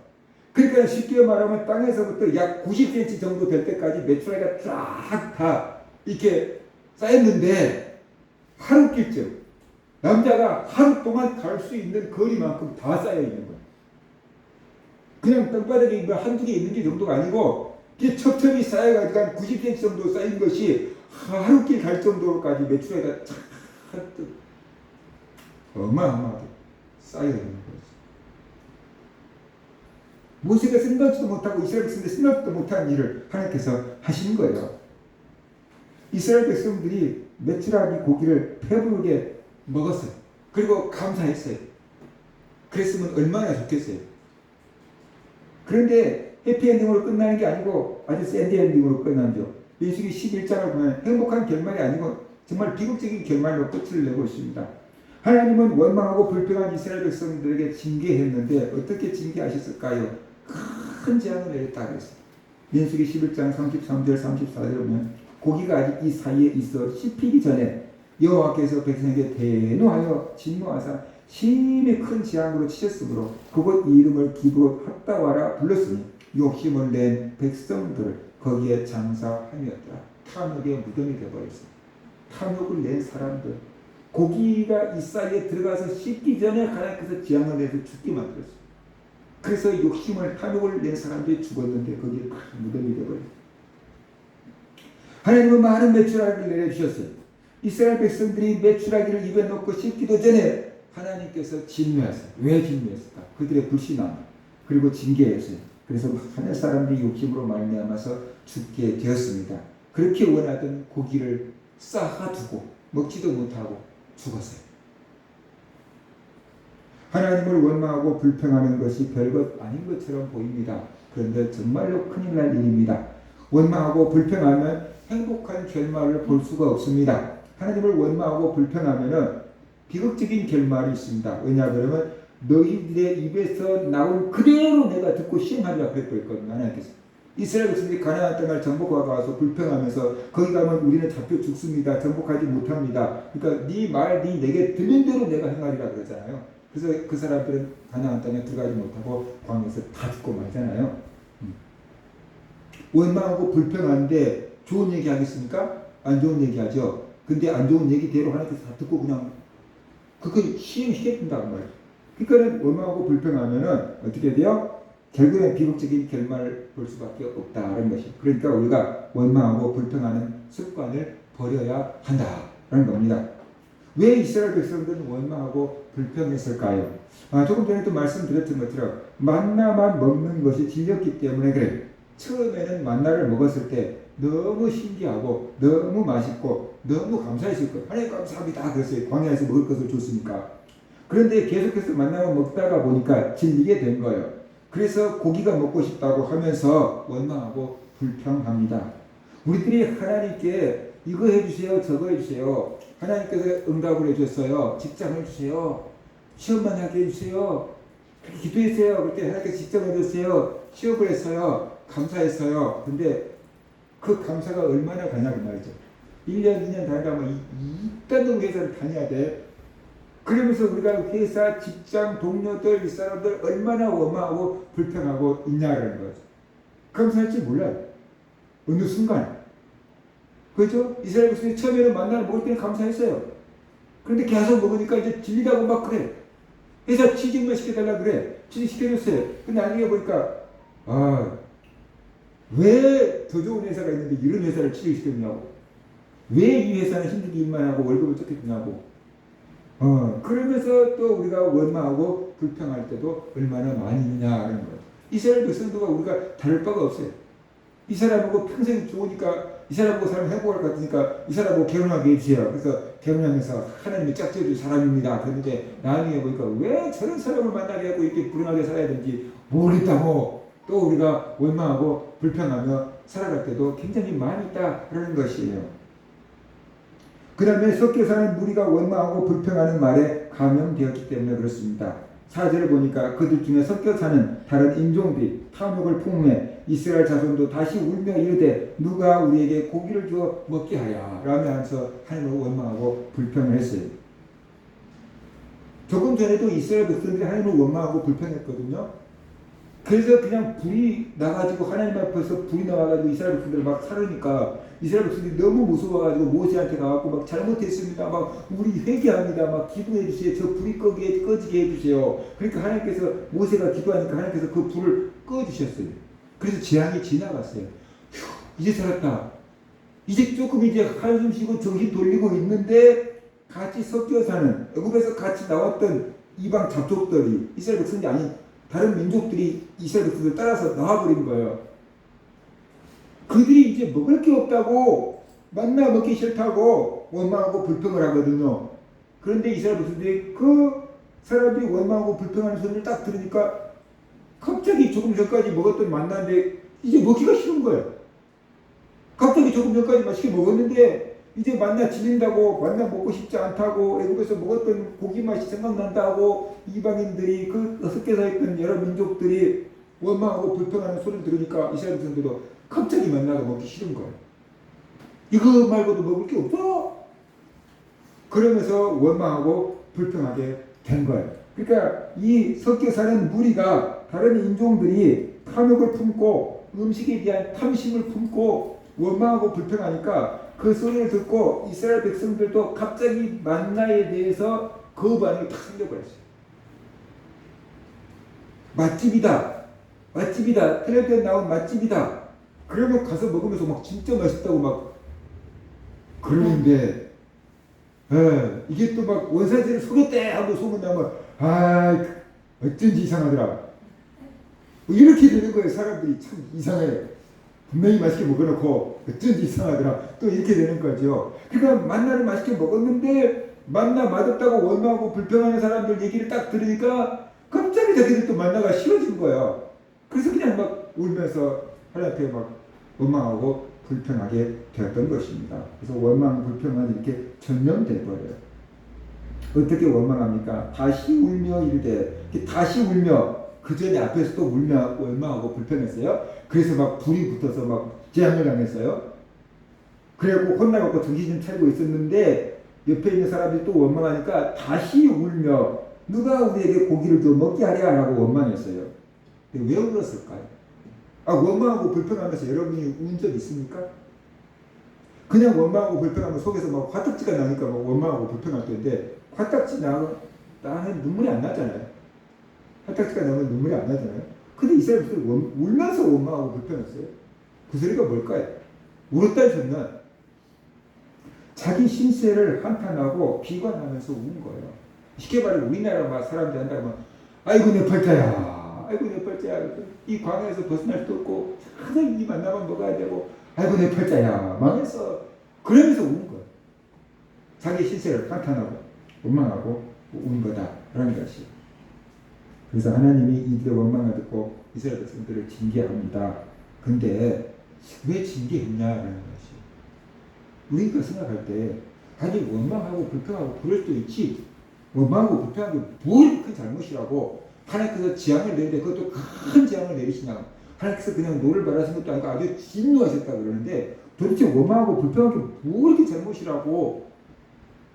그러니까 쉽게 말하면 땅에서부터 약 90cm 정도 될 때까지 메추라기가 쫙 다 이렇게 쌓였는데 하루길쯤 남자가 하루 동안 갈 수 있는 거리만큼 다 쌓여 있는 거예요. 그냥 땅바닥에 뭐 한두 개 있는 게 정도가 아니고 이게 첩첩이 쌓여가지고 한 90cm 정도 쌓인 것이 하루길 갈 정도까지 메추라기가 쫙 어마어마하게 쌓여 있는 거예요. 모세가 생각지도 못하고 이스라엘 백성들이 생각지도 못한 일을 하나님께서 하신 거예요. 이스라엘 백성들이 메추라기 고기를 배부르게 먹었어요. 그리고 감사했어요. 그랬으면 얼마나 좋겠어요. 그런데 해피엔딩으로 끝나는 게 아니고 아주 샌드엔딩으로 끝나죠. 민수기 11장을 보면 행복한 결말이 아니고 정말 비극적인 결말로 끝을 내고 있습니다. 하나님은 원망하고 불평한 이스라엘 백성들에게 징계했는데 어떻게 징계하셨을까요? 큰 재앙을 내렸다 그랬어요. 민수기 11장 33절 34절 보면 고기가 아직 이 사이에 있어 씹히기 전에 여호와께서 백성에게 대노하여 진노하사 심히 큰 재앙으로 치셨으므로 그곳 이름을 기브롯 핫다와라 불렀으니 욕심을 낸 백성들을 거기에 장사함이었더라. 탐욕의 무덤이 되어버렸어요. 탐욕을 낸 사람들 고기가 이 사이에 들어가서 씹기 전에 하나님께서 재앙을 내서 죽게 만들었어요. 그래서 욕심을 탐욕을 낸 사람들이 죽었는데 거기에 큰 무덤이 되어버렸어요. 하나님은 많은 메추라기를 내려주셨어요. 이스라엘 백성들이 메추라기를 입에 넣고 씹기도 전에 하나님께서 진노했어요. 왜 진노했을까? 그들의 불신앙 그리고 징계였어요. 그래서 하늘 사람들이 욕심으로 말미암아서 죽게 되었습니다. 그렇게 원하던 고기를 쌓아두고 먹지도 못하고 죽었어요. 하나님을 원망하고 불평하는 것이 별것 아닌 것처럼 보입니다. 그런데 정말로 큰일 날 일입니다. 원망하고 불평하면 행복한 결말을 볼 수가 없습니다. 하나님을 원망하고 불평하면은 비극적인 결말이 있습니다. 왜냐하면 너희들의 입에서 나온 그대로 내가 듣고 시행하리라 그랬거든요. 하나님께서 이스라엘 백성들이 가나안 땅을 정복하고 와서 불평하면서 거기 가면 우리는 잡혀 죽습니다. 정복하지 못합니다. 그러니까 네 말, 네 내게 들린 대로 내가 행하리라 그러잖아요. 그래서 그 사람들은 가나안 땅에 들어가지 못하고 광야에서 다 죽고 말잖아요. 원망하고 불평하는데 좋은 얘기 하겠습니까? 안 좋은 얘기 하죠. 근데 안 좋은 얘기대로 하나님께서 다 듣고 그냥 그거 시행시켜준다는 거예요. 그러니까 원망하고 불평하면은 어떻게 돼요? 결국엔 비극적인 결말을 볼 수밖에 없다는 것이. 그러니까 우리가 원망하고 불평하는 습관을 버려야 한다라는 겁니다. 왜 이스라엘 백성들은 원망하고 불평했을까요? 조금 전에도 말씀드렸던 것처럼 만나만 먹는 것이 질렸기 때문에 그래요. 처음에는 만나를 먹었을 때 너무 신기하고 너무 맛있고 너무 감사했을 거예요. 하나님 감사합니다 그랬어요. 광야에서 먹을 것을 줬으니까. 그런데 계속해서 만나만 먹다가 보니까 질리게 된 거예요. 그래서 고기가 먹고 싶다고 하면서 원망하고 불평합니다. 우리들이 하나님께 이거 해주세요 저거 해주세요. 하나님께서 응답을 해줬어요. 직장을 주세요. 시험만 하게 해주세요. 그렇게 기도했어요. 그때 하나님께서 직장을 해줬어요. 취업을 했어요. 감사했어요. 근데 그 감사가 얼마나 가냐 그 말이죠. 1년 2년 다니다 보면 이딴 회사를 다녀야 돼. 그러면서 우리가 회사, 직장, 동료들, 이 사람들 얼마나 원망하고 불평하고 있냐라는 거죠. 감사할지 몰라요. 어느 순간. 그렇죠? 이스라엘 백성이 처음에는 만나를 먹을 때는 감사했어요. 그런데 계속 먹으니까 이제 질리다고 막 그래. 회사 취직만 시켜달라 그래. 취직 시켜줬어요. 근데 나중에 보니까 왜 더 좋은 회사가 있는데 이런 회사를 취직시켰냐고. 왜 이 회사는 힘들게 일만 하고 월급을 적게 주냐고. 그러면서 또 우리가 원망하고 불평할 때도 얼마나 많이 있냐는 거예요. 이스라엘 백성들과 우리가 다를 바가 없어요. 이 사람하고 평생 좋으니까 이 사람하고 살면 행복할 것 같으니까 이 사람하고 결혼하게 해주세요. 그래서 결혼하면서 하나님이 짝지어준 사람입니다. 그런데 나중에 보니까 왜 저런 사람을 만나게 하고 이렇게 불행하게 살아야 되는지 모르겠다고 또 우리가 원망하고 불평하며 살아갈 때도 굉장히 많이 있다라는 것이에요. 그 다음에 섞여 사는 무리가 원망하고 불평하는 말에 감염되었기 때문에 그렇습니다. 4절을 보니까 그들 중에 섞여 사는 다른 인종들이 탐욕을 폭로해 이스라엘 자손도 다시 울며 이르되 누가 우리에게 고기를 주어 먹게 하랴 라면서 하나님을 원망하고 불평을 했어요. 조금 전에도 이스라엘 백성들이 하나님을 원망하고 불평했거든요. 그래서 그냥 불이 나가지고 하나님 앞에서 불이 나와가지고 이스라엘 백성들 막 살으니까 이스라엘 백성들이 너무 무서워가지고 모세한테 가갖고 막 잘못했습니다. 막 우리 회개합니다. 막 기도해 주세요. 저 불이 꺼지게 해주세요. 그러니까 하나님께서 모세가 기도하니까 하나님께서 그 불을 꺼주셨어요. 그래서 재앙이 지나갔어요. 휴, 이제 살았다. 이제 조금 이제 한숨 쉬고 정신 돌리고 있는데 같이 섞여 사는 애굽에서 같이 나왔던 이방 잡족들이 이스라엘 백성이 아닌 다른 민족들이 이스라엘 백성을 따라서 나와버린 거예요. 그들이 이제 먹을 게 없다고 만나 먹기 싫다고 원망하고 불평을 하거든요. 그런데 이스라엘 백성들이 그 사람들이 원망하고 불평하는 소리를 딱 들으니까 갑자기 조금 전까지 먹었던 만나인데 이제 먹기가 싫은 거예요. 갑자기 조금 전까지 맛있게 먹었는데 이제 만나 질린다고 만나 먹고 싶지 않다고 애굽에서 먹었던 고기 맛이 생각난다고 이방인들이 그 섞여서 있던 여러 민족들이 원망하고 불평하는 소리를 들으니까 이스라엘 백성들도 갑자기 만나가 먹기 싫은 거예요. 이거 말고도 먹을 게 없어. 그러면서 원망하고 불평하게 된 거예요. 그러니까 이 섞여 사는 무리가 다른 인종들이 탐욕을 품고 음식에 대한 탐심을 품고 원망하고 불평하니까 그 소리를 듣고 이스라엘 백성들도 갑자기 만나에 대해서 거부 반응이 탁 생겨버렸어요. 맛집이다. 텔레비전 나온 맛집이다. 그러면 가서 먹으면서 막 진짜 맛있다고 막 그러는데 이게 또 막 원산지를 속였대 하고 소문나면 어쩐지 이상하더라. 뭐 이렇게 되는 거예요. 사람들이 참 이상해. 분명히 맛있게 먹어놓고 어쩐지 이상하더라. 또 이렇게 되는 거죠. 그러니까 만나를 맛있게 먹었는데 만나 맛없다고 원망하고 불평하는 사람들 얘기를 딱 들으니까 갑자기 자기들 또 만나가 싫어진 거야. 그래서 그냥 막 울면서 하나님한테 막 원망하고 불평하게 되었던 것입니다. 그래서 원망, 불평은 이렇게 전염돼 버려요. 어떻게 원망합니까? 다시 울며 이르되, 다시 울며, 그 전에 앞에서 또 울며 원망하고 불평했어요. 그래서 막 불이 붙어서 막 재앙을 당했어요. 그래갖고 혼나갖고 정신 좀 차리고 있었는데 옆에 있는 사람들이 또 원망하니까 다시 울며 누가 우리에게 고기를 좀 먹게 하랴 라고 원망했어요. 왜 울었을까요? 원망하고 불평하면서 여러분이 운 적 있습니까? 그냥 원망하고 불평하면 속에서 막 화딱지가 나니까 막 원망하고 불평할 텐데 화딱지 나는 눈물이 안 나잖아요. 화딱지가 나면 눈물이 안 나잖아요. 근데 이 사람들이 울면서 원망하고 불평했어요. 그 소리가 뭘까요? 울었다는 소리는 자기 신세를 한탄하고 비관하면서 우는 거예요. 쉽게 말해 우리나라 막 사람들 한다면 아이고 내 팔자야, 아이고 내 팔자야, 이 광야에서 벗어날 수도 없고 항상 이 만나만 먹어야 되고 아이고 내 팔자야 망했어. 그러면서 우는 거예요. 자기 신세를 한탄하고 원망하고 우는 거다라는 것이. 그래서 하나님이 이들의 원망을 듣고 이스라엘 백성들을 징계합니다. 근데 왜 징계했냐라는 것이. 우리가 생각할 때 아니 원망하고 불평하고 그럴 수도 있지. 원망하고 불평하는 게 뭐 이렇게 큰 잘못이라고 하나님께서 재앙을 내리는데 그것도 큰 재앙을 내리시냐. 하나님께서 그냥 노를 바라신 것도 아니고 아주 진노하셨다 그러는데 도대체 원망하고 불평하는 게 뭐 이렇게 잘못이라고.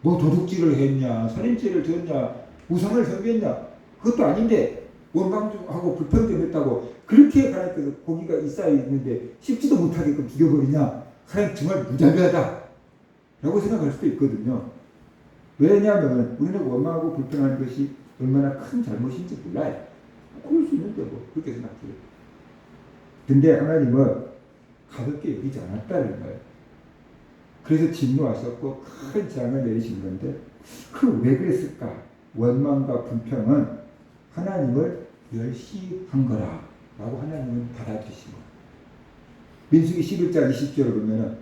뭐 도둑질을 했냐, 살인죄를 지었냐, 우상을 섬겼냐, 그것도 아닌데 원망하고 불평 좀 했다고 그렇게 하나님께서 고기가 있어 있는데 씹지도 못하게끔 죽여버리냐. 하나님 정말 무자비하다 라고 생각할 수도 있거든요. 왜냐하면 우리는 원망하고 불평하는 것이 얼마나 큰 잘못인지 몰라요. 그럴 수 있는데 뭐 그렇게 생각해요. 근데 하나님은 가볍게 여기지 않았다는 거예요. 그래서 진노하셨고 큰 재앙을 내리신 건데 왜 그랬을까? 원망과 불평은 하나님을 멸시한 거라 라고 하나님은 받아들이신 거예요. 민수기 11장 20절을 보면은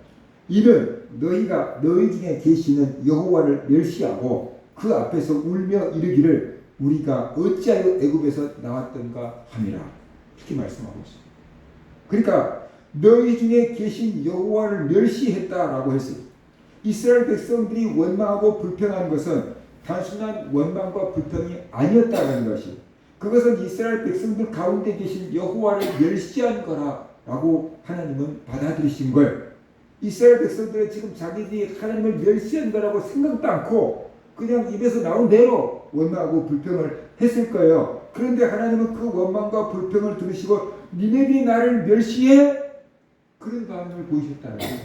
이는 너희가 너희 중에 계시는 여호와를 멸시하고 그 앞에서 울며 이르기를 우리가 어찌하여 애굽에서 나왔던가 함이라 이렇게 말씀하고 있습니다. 그러니까 너희 중에 계신 여호와를 멸시했다라고 했어요. 이스라엘 백성들이 원망하고 불평한 것은 단순한 원망과 불평이 아니었다는 것이, 그것은 이스라엘 백성들 가운데 계신 여호와를 멸시한 거라고 하나님은 받아들이신 걸. 이스라엘 백성들은 지금 자기들이 하나님을 멸시한 거라고 생각도 않고 그냥 입에서 나온 대로 원망하고 불평을 했을 거예요. 그런데 하나님은 그 원망과 불평을 들으시고 니네들이 나를 멸시해? 그런 반응을 보이셨다는 거예요.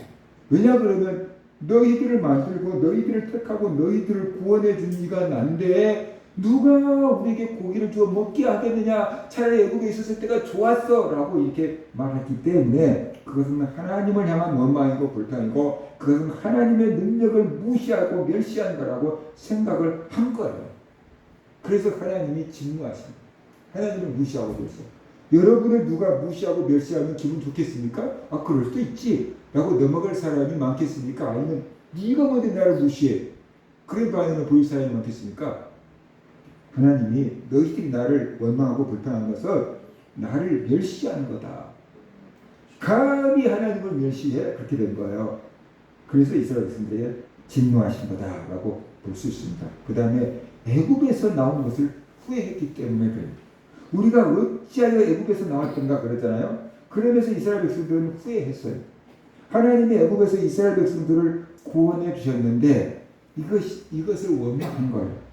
왜냐 그러면 너희들을 만들고 너희들을 택하고 너희들을 구원해 준 이가 난데 누가 우리에게 고기를 주어 먹게 하겠느냐. 차라리 애국에 있었을 때가 좋았어 라고 이렇게 말했기 때문에 그것은 하나님을 향한 원망이고 불평이고 그것은 하나님의 능력을 무시하고 멸시한 거라고 생각을 한 거예요. 그래서 하나님이 진노하십니다. 하나님을 무시하고 계세요. 여러분을 누가 무시하고 멸시하면 기분 좋겠습니까? 그럴 수도 있지 라고 넘어갈 사람이 많겠습니까? 아니면 네가 뭔데 나를 무시해? 그런 반응을 보일 사람이 많겠습니까? 하나님이 너희들이 나를 원망하고 불평한 것은 나를 멸시하는 거다. 감히 하나님을 멸시해? 그렇게 된 거예요. 그래서 이스라엘 백성들이 진노하신 거다라고 볼 수 있습니다. 그 다음에 애굽에서 나온 것을 후회했기 때문에 그래요. 우리가 어찌하여 애굽에서 나왔던가 그랬잖아요. 그러면서 이스라엘 백성들은 후회했어요. 하나님이 애굽에서 이스라엘 백성들을 구원해 주셨는데 이것을 원망한 거예요.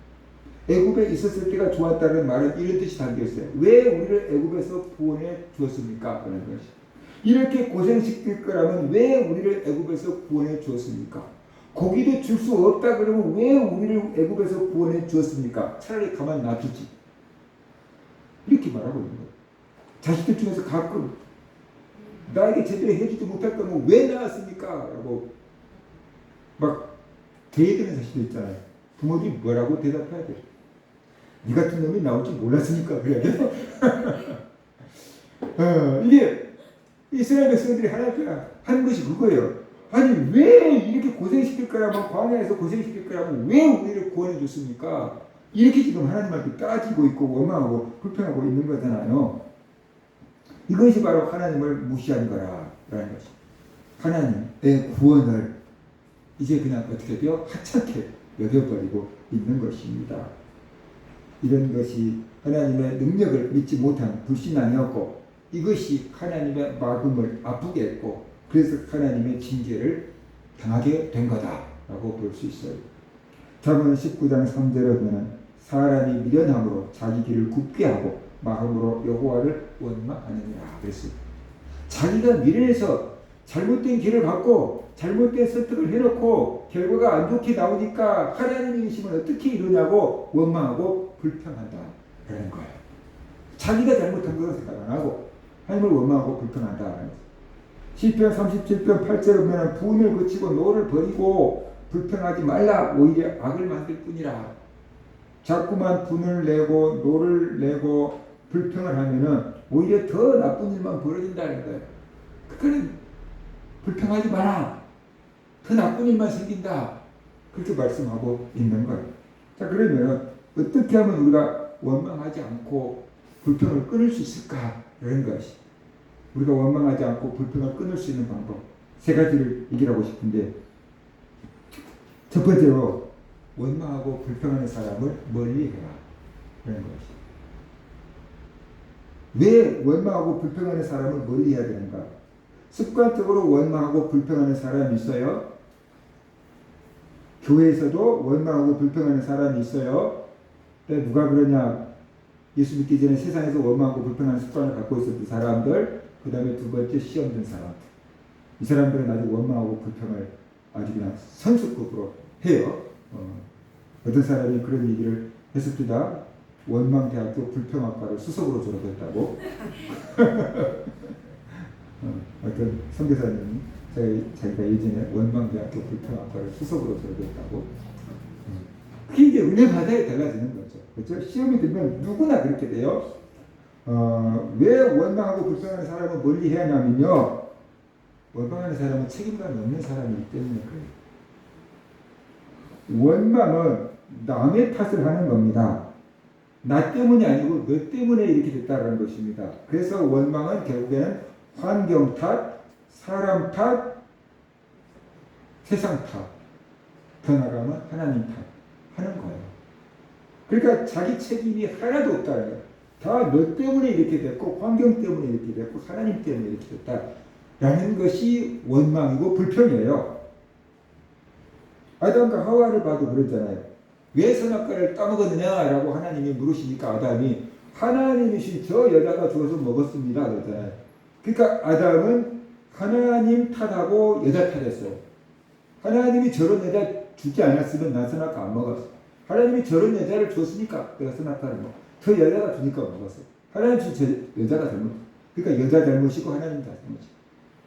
애굽에 있었을 때가 좋았다는 말은 이런 뜻이 담겨 있어요. 왜 우리를 애굽에서 구원해 주었습니까? 그런 것이. 이렇게 고생시킬 거라면 왜 우리를 애굽에서 구원해 주었습니까? 고기도 줄 수 없다 그러면 왜 우리를 애굽에서 구원해 주었습니까? 차라리 가만 놔두지. 이렇게 말하고 있는 거예요. 자식들 중에서 가끔 나에게 제대로 해주지 못할 거면 왜 나왔습니까? 라고 막 배에 드는 자식도 있잖아요. 부모들이 뭐라고 대답해야 돼? 네 같은 놈이 나올 줄 몰랐으니까 그래야 돼. 이게 이스라엘 백성들이 하나님께 하는 것이 그거예요. 아니 왜 이렇게 고생시킬 거라고 광야에서 고생시킬 거라고 왜 우리를 구원해 줬습니까? 이렇게 지금 하나님한테 따지고 있고 원망하고 불평하고 있는 거잖아요. 이것이 바로 하나님을 무시한 거라는 것이. 하나님의 구원을 이제 그냥 어떻게 돼요? 하찮게 여겨버리고 있는 것입니다. 이런 것이 하나님의 능력을 믿지 못한 불신앙이었고 이것이 하나님의 마음을 아프게 했고 그래서 하나님의 징계를 당하게 된 거다라고 볼 수 있어요. 잠언 19장 3절에 보면 사람이 미련함으로 자기 길을 굽게 하고 마음으로 여호와를 원망하느니라 그랬어요. 자기가 미련해서 잘못된 길을 갖고 잘못된 선택을 해놓고 결과가 안 좋게 나오니까 하나님의 계시면 어떻게 이러냐고 원망하고 불평한다 라는 거예요. 자기가 잘못한 것은 생각 안 하고 하나님을 원망하고 불평한다 라는 거예요. 시편 37편 8절에 보면 분을 그치고 노를 버리고 불평하지 말라 오히려 악을 만들 뿐이라. 자꾸만 분을 내고 노를 내고 불평을 하면은 오히려 더 나쁜 일만 벌어진다는 거예요. 그러니까 불평하지 마라. 더 나쁜 일만 생긴다. 그렇게 말씀하고 있는 거예요. 자, 그러면 어떻게 하면 우리가 원망하지 않고 불평을 끊을 수 있을까? 이런 것이. 우리가 원망하지 않고 불평을 끊을 수 있는 방법. 세 가지를 얘기하고 싶은데, 첫 번째로, 원망하고 불평하는 사람을 멀리 해라. 이런 것이. 왜 원망하고 불평하는 사람을 멀리 해야 되는가? 습관적으로 원망하고 불평하는 사람이 있어요. 교회에서도 원망하고 불평하는 사람이 있어요. 누가 그러냐? 예수 믿기 전에 세상에서 원망하고 불평하는 습관을 갖고 있었던 사람들, 그 다음에 두 번째 시험 든 사람. 이 사람들은 아주 원망하고 불평을 아주 그냥 선수급으로 해요. 어떤 사람이 그런 얘기를 했습니다. 원망대학교 불평학과를 수석으로 졸업했다고. 어떤 선교사님이 자기가 예전에 원망대학교 불평학과를 수석으로 졸업했다고. 그게 이제 은혜받아야 달라지는 거죠. 그렇죠? 시험이 들면 누구나 그렇게 돼요. 왜 원망하고 불평하는 사람은 멀리 해야 하냐면요. 원망하는 사람은 책임감이 없는 사람이기 때문에 그래요. 원망은 남의 탓을 하는 겁니다. 나 때문이 아니고 너 때문에 이렇게 됐다는 것입니다. 그래서 원망은 결국에는 환경 탓, 사람 탓, 세상 탓, 더 나가면 하나님 탓 하는 거예요. 그러니까 자기 책임이 하나도 없다는 거예요. 다 너 때문에 이렇게 됐고 환경 때문에 이렇게 됐고 하나님 때문에 이렇게 됐다라는 것이 원망이고 불평이에요. 아담과 하와를 봐도 그랬잖아요. 왜 선악과를 따먹었느냐라고 하나님이 물으시니까 아담이 하나님이신 저 여자가 주어서 먹었습니다 그랬잖아요. 그러니까 아담은 하나님 탓하고 여자 탓했어요. 하나님이 저런 여자 주지 않았으면 난 선악과 안 먹었어. 하나님이 저런 여자를 줬으니까 내가 선악과를 먹어. 저 여자가 주니까 먹었어. 하나님 준 여자가 잘못. 그러니까 여자 잘못이고 하나님 잘못이고.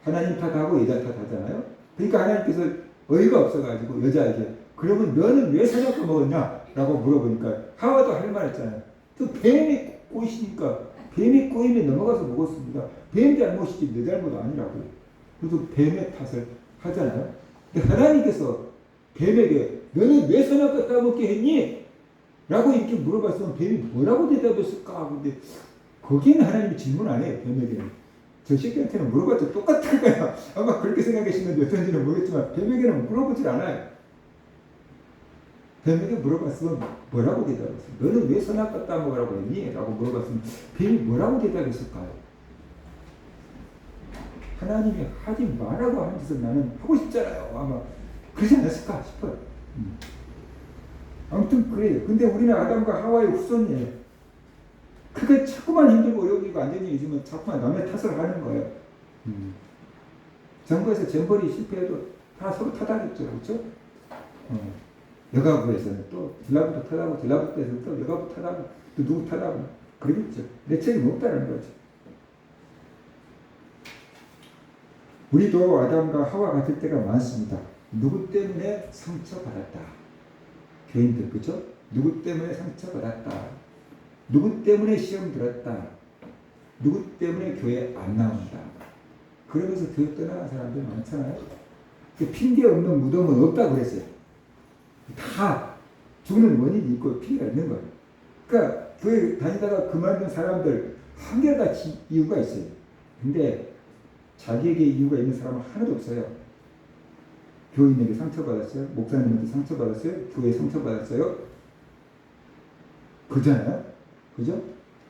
하나님 탓하고 여자 탓하잖아요. 그러니까 하나님께서 어이가 없어가지고 여자에게 그러면 너는 왜 선악과 먹었냐? 라고 물어보니까 하와도 할 말 했잖아요. 또 뱀이 꼬이시니까 뱀이 꼬임에 넘어가서 먹었습니다. 뱀 잘못이지 내 잘못 아니라고. 그래서 뱀의 탓을 하잖아요. 근데 하나님께서 뱀에게 너는 왜 선악과 따먹게 했니? 라고 이렇게 물어봤으면 뱀이 뭐라고 대답했을까? 근데 거기에는 하나님이 질문 안 해요. 뱀에게는. 저 새끼한테는 물어봤자 똑같을 거야. 아마 그렇게 생각하시는데 어떤지는 모르겠지만 뱀에게는 물어보질 않아요. 뱀에게 물어봤으면 뭐라고 대답했어요? 너는 왜 선악과 따먹으라고 했니? 라고 물어봤으면 뱀이 뭐라고 대답했을까요? 하나님이 하지 말라고 하는 짓을 나는 하고 싶잖아요. 아마 그러지 않았을까 싶어요. 아무튼 그래요. 근데 우리는 아담과 하와의 후손이에요. 그게 자꾸만 힘들고 어려우니까 완전히 있으면 자꾸만 남의 탓을 하는 거예요. 정부에서 잼버리 실패해도 다 서로 탓하겠죠. 그렇죠? 여가부에서는 또 전라부도 탓하고 전라북도에서는 또 여가부 탓하고 또 누구 탓하고 그러겠죠. 내 책임이 없다는 거죠. 우리도 아담과 하와 같을 때가 많습니다. 누구 때문에 상처받았다. 교인들, 그죠? 누구 때문에 상처받았다. 누구 때문에 시험 들었다. 누구 때문에 교회 안 나온다. 그러면서 교회 떠나는 사람들 많잖아요. 핑계 없는 무덤은 없다고 그랬어요. 다 죽는 원인이 있고 핑계가 있는 거예요. 그러니까 교회 다니다가 그만둔 사람들 한결같이 이유가 있어요. 근데 자기에게 이유가 있는 사람은 하나도 없어요. 교인에게 상처받았어요. 목사님한테 상처받았어요. 교회에 상처받았어요. 그잖아요. 그죠?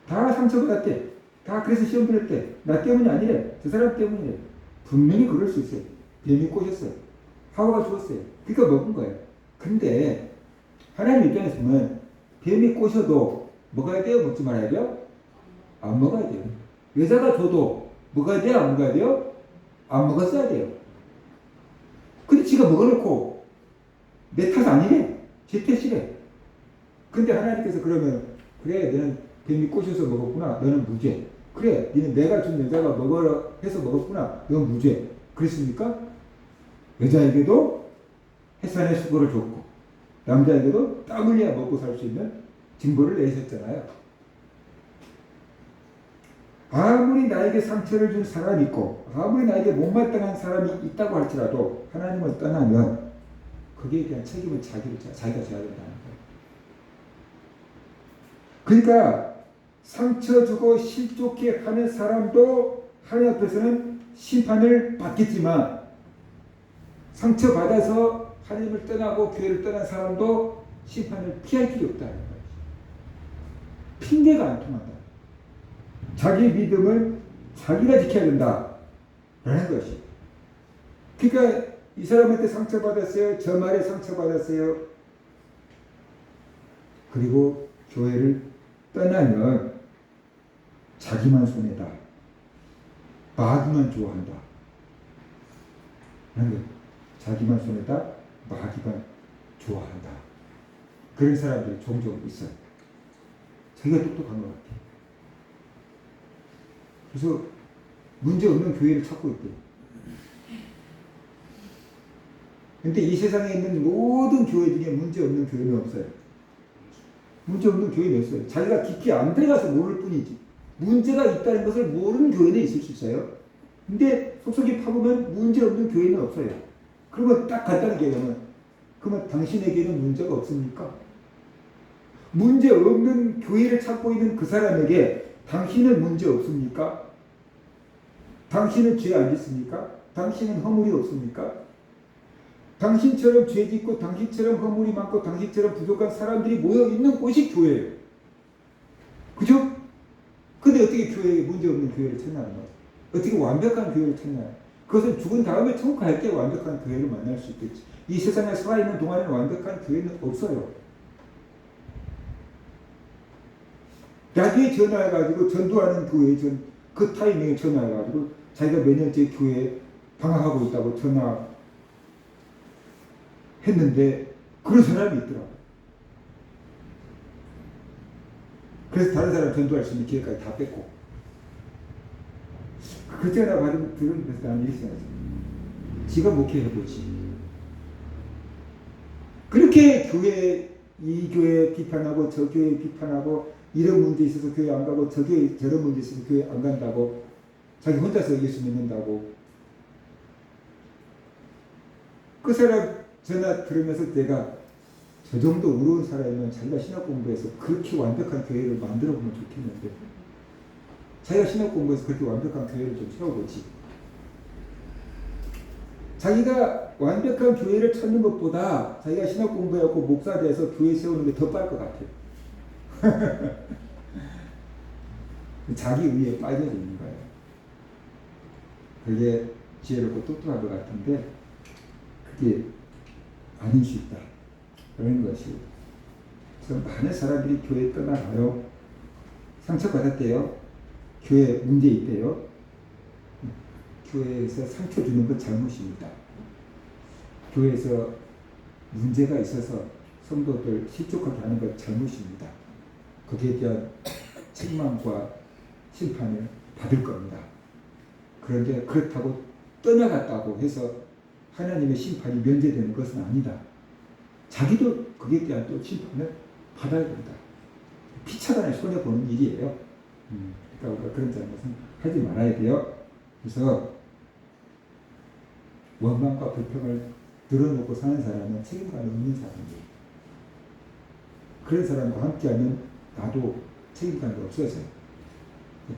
다 상처받았대. 다 그래서 시험 들었대. 나 때문이 아니래. 저 사람 때문이래. 분명히 그럴 수 있어요. 뱀이 꼬셨어요. 하와가 죽었어요. 그러니까 먹은 거예요. 근데 하나님 입장에서 보면 뱀이 꼬셔도 먹어야 돼요? 먹지 말아야 돼요? 안 먹어야 돼요. 여자가 줘도 먹어야 돼요? 안 먹어야 돼요? 안 먹었어야 돼요. 근데 지가 먹어놓고 내 탓 아니래. 제 탓이래. 근데 하나님께서 그러면 그래 너는 뱀이 꼬셔서 먹었구나. 너는 무죄. 그래 니는 내가 준 여자가 먹으라 해서 먹었구나. 넌 무죄. 그랬습니까? 여자에게도 해산의 수고를 줬고 남자에게도 땀 흘려야 먹고 살 수 있는 징벌을 내셨잖아요. 아무리 나에게 상처를 준 사람이 있고 아무리 나에게 못마땅한 사람이 있다고 할지라도 하나님을 떠나면 거기에 대한 책임은 자기가 져야 된다는 거예요. 그러니까 상처 주고 실족해 하는 사람도 하나님 앞에서는 심판을 받겠지만 상처받아서 하나님을 떠나고 교회를 떠난 사람도 심판을 피할 길이 없다는 거예요. 핑계가 안 통한다. 자기 믿음을 자기가 지켜야 된다라는 것이. 그러니까 이 사람한테 상처받았어요. 저 말에 상처받았어요. 그리고 교회를 떠나면 자기만 손해다. 마귀만 좋아한다. 라는 거예요. 자기만 손해다. 마귀만 좋아한다. 그런 사람들이 종종 있어요. 자기가 똑똑한 것 같아요. 그래서 문제 없는 교회를 찾고 있대요. 근데 이 세상에 있는 모든 교회 중에 문제 없는 교회는 없어요. 문제 없는 교회는 없어요. 자기가 깊이 안 들어가서 모를 뿐이지. 문제가 있다는 것을 모르는 교회는 있을 수 있어요. 근데 속속이 파보면 문제 없는 교회는 없어요. 그러면 딱 간단하게 얘기하면 그러면 당신에게는 문제가 없습니까? 문제 없는 교회를 찾고 있는 그 사람에게 당신은 문제 없습니까? 당신은 죄 안 짓습니까? 당신은 허물이 없습니까? 당신처럼 죄 짓고 당신처럼 허물이 많고 당신처럼 부족한 사람들이 모여 있는 곳이 교회예요. 그죠? 근데 어떻게 교회에 문제 없는 교회를 찾나는 거예요? 어떻게 완벽한 교회를 찾나요? 그것은 죽은 다음에 천국 갈 때 완벽한 교회를 만날 수 있겠지. 이 세상에 살아있는 동안에는 완벽한 교회는 없어요. 나중에 전화해가지고 전도하는 교회 그 타이밍에 전화해가지고 자기가 몇 년째 교회에 방황하고 있다고 전화했는데 그런 사람이 있더라고요. 그래서 다른 사람 전도할 수 있는 기회까지 다 뺐고 그 전화 들으면서 나는 이렇게 생각했어요. 지가 목회해보지. 그렇게 이 교회 비판하고 저 교회 비판하고 이런 문제 있어서 교회 안 가고 저 교회 저런 문제 있어서 교회 안 간다고 자기 혼자서 예수 믿는다고 그 사람 전화 들으면서 내가 저 정도 어려운 사람이면 자기가 신학 공부해서 그렇게 완벽한 교회를 만들어 보면 좋겠는데 자기가 신학 공부해서 그렇게 완벽한 교회를 좀 세워보지. 자기가 완벽한 교회를 찾는 것보다 자기가 신학 공부해갖고 목사 돼서 교회 세우는 게 더 빠를 것 같아요. 자기 의에 빠져져 있는 거예요. 그게 지혜롭고 똑똑한 것 같은데 그게 아닐 수 있다. 그런 것이. 그래서 많은 사람들이 교회 떠나가요. 상처받았대요. 교회 문제 있대요. 교회에서 상처 주는 건 잘못입니다. 교회에서 문제가 있어서 성도들 실족하게 하는 건 잘못입니다. 거기에 대한 책망과 심판을 받을 겁니다. 그런데 그렇다고 떠나갔다고 해서 하나님의 심판이 면제되는 것은 아니다. 자기도 그에 대한 또 심판을 받아야 된다. 피차간에 손해보는 일이에요. 그러니까 우리가 그런 잘못은 하지 말아야 돼요. 그래서 원망과 불평을 늘어놓고 사는 사람은 책임감이 없는 사람이에요. 그런 사람과 함께하면 나도 책임감이 없어져요.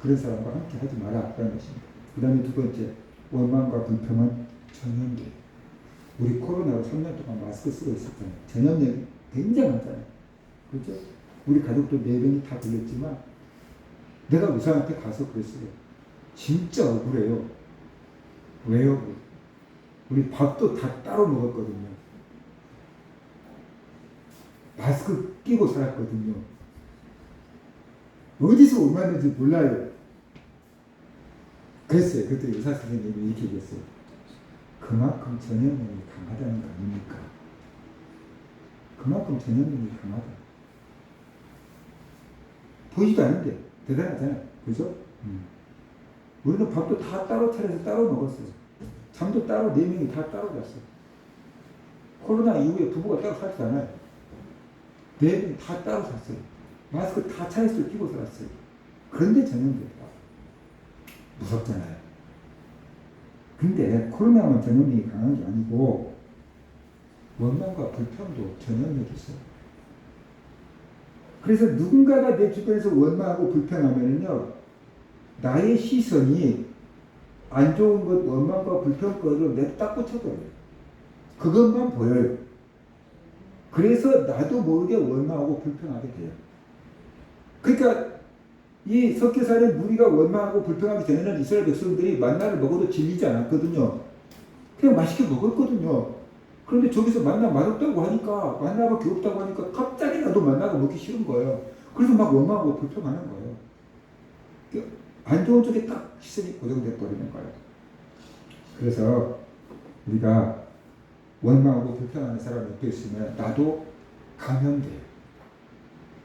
그런 사람과 함께 하지 마라 그런 것입니다. 그 다음에 두 번째, 원망과 불평은 전염돼요. 우리 코로나로 3년 동안 마스크 쓰고 있었잖아요. 전염력이 굉장하잖아요. 그렇죠? 우리 가족도 4명이 다 걸렸지만 내가 의사한테 가서 그랬어요. 진짜 억울해요. 왜요? 우리 밥도 다 따로 먹었거든요. 마스크 끼고 살았거든요. 어디서 오만는지 몰라요. 그랬어요. 그때 의사 선생님이 이렇게 얘기했어요. 그만큼 전염력이 강하다는 거 아닙니까? 그만큼 전염력이 강하다. 보이지도 않는데 대단하잖아요. 그죠? 우리는 밥도 다 따로 차려서 따로 먹었어요. 잠도 따로 4명이 다 따로 잤어요. 코로나 이후에 부부가 따로 살지 않아요. 4명이 다 따로 잤어요. 마스크 다 차례씩 끼고 살았어요. 그런데 전염됐다. 무섭잖아요. 근데 코로나만 전염력이 강한 게 아니고 원망과 불평도 전염력이 있어요. 그래서 누군가가 내 주변에서 원망하고 불평하면요, 나의 시선이 안 좋은 것, 원망과 불평거리로 냅다 꽂혀버려요. 그것만 보여요. 그래서 나도 모르게 원망하고 불평하게 돼요. 그러니까 이 석계산의 무리가 원망하고 불평하기 전에는 이스라엘 백성들이 만나를 먹어도 질리지 않았거든요. 그냥 맛있게 먹었거든요. 그런데 저기서 만나 맛없다고 하니까, 만나가 귀엽다고 하니까 갑자기 나도 만나가 먹기 싫은 거예요. 그래서 막 원망하고 불평하는 거예요. 안 좋은 쪽에 딱 시선이 고정돼 버리는 거예요. 그래서 우리가 원망하고 불평하는 사람 옆에 있으면 나도 감염돼요.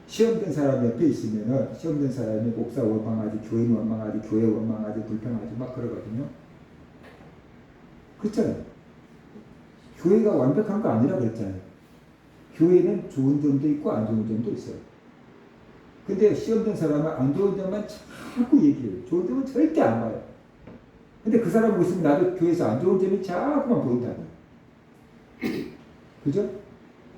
시험된 사람 옆에 있으면은 시험된 사람이 목사 원망하지, 교인 원망하지, 교회 원망하지, 불평하지 막 그러거든요. 그렇잖아요. 교회가 완벽한 거 아니라 그랬잖아요. 교회는 좋은 점도 있고 안 좋은 점도 있어요. 근데 시험된 사람은 안 좋은 점만 자꾸 얘기해요. 좋은 점은 절대 안 봐요. 근데 그 사람 보시면 나도 교회에서 안 좋은 점이 자꾸만 보인다고요. 그죠?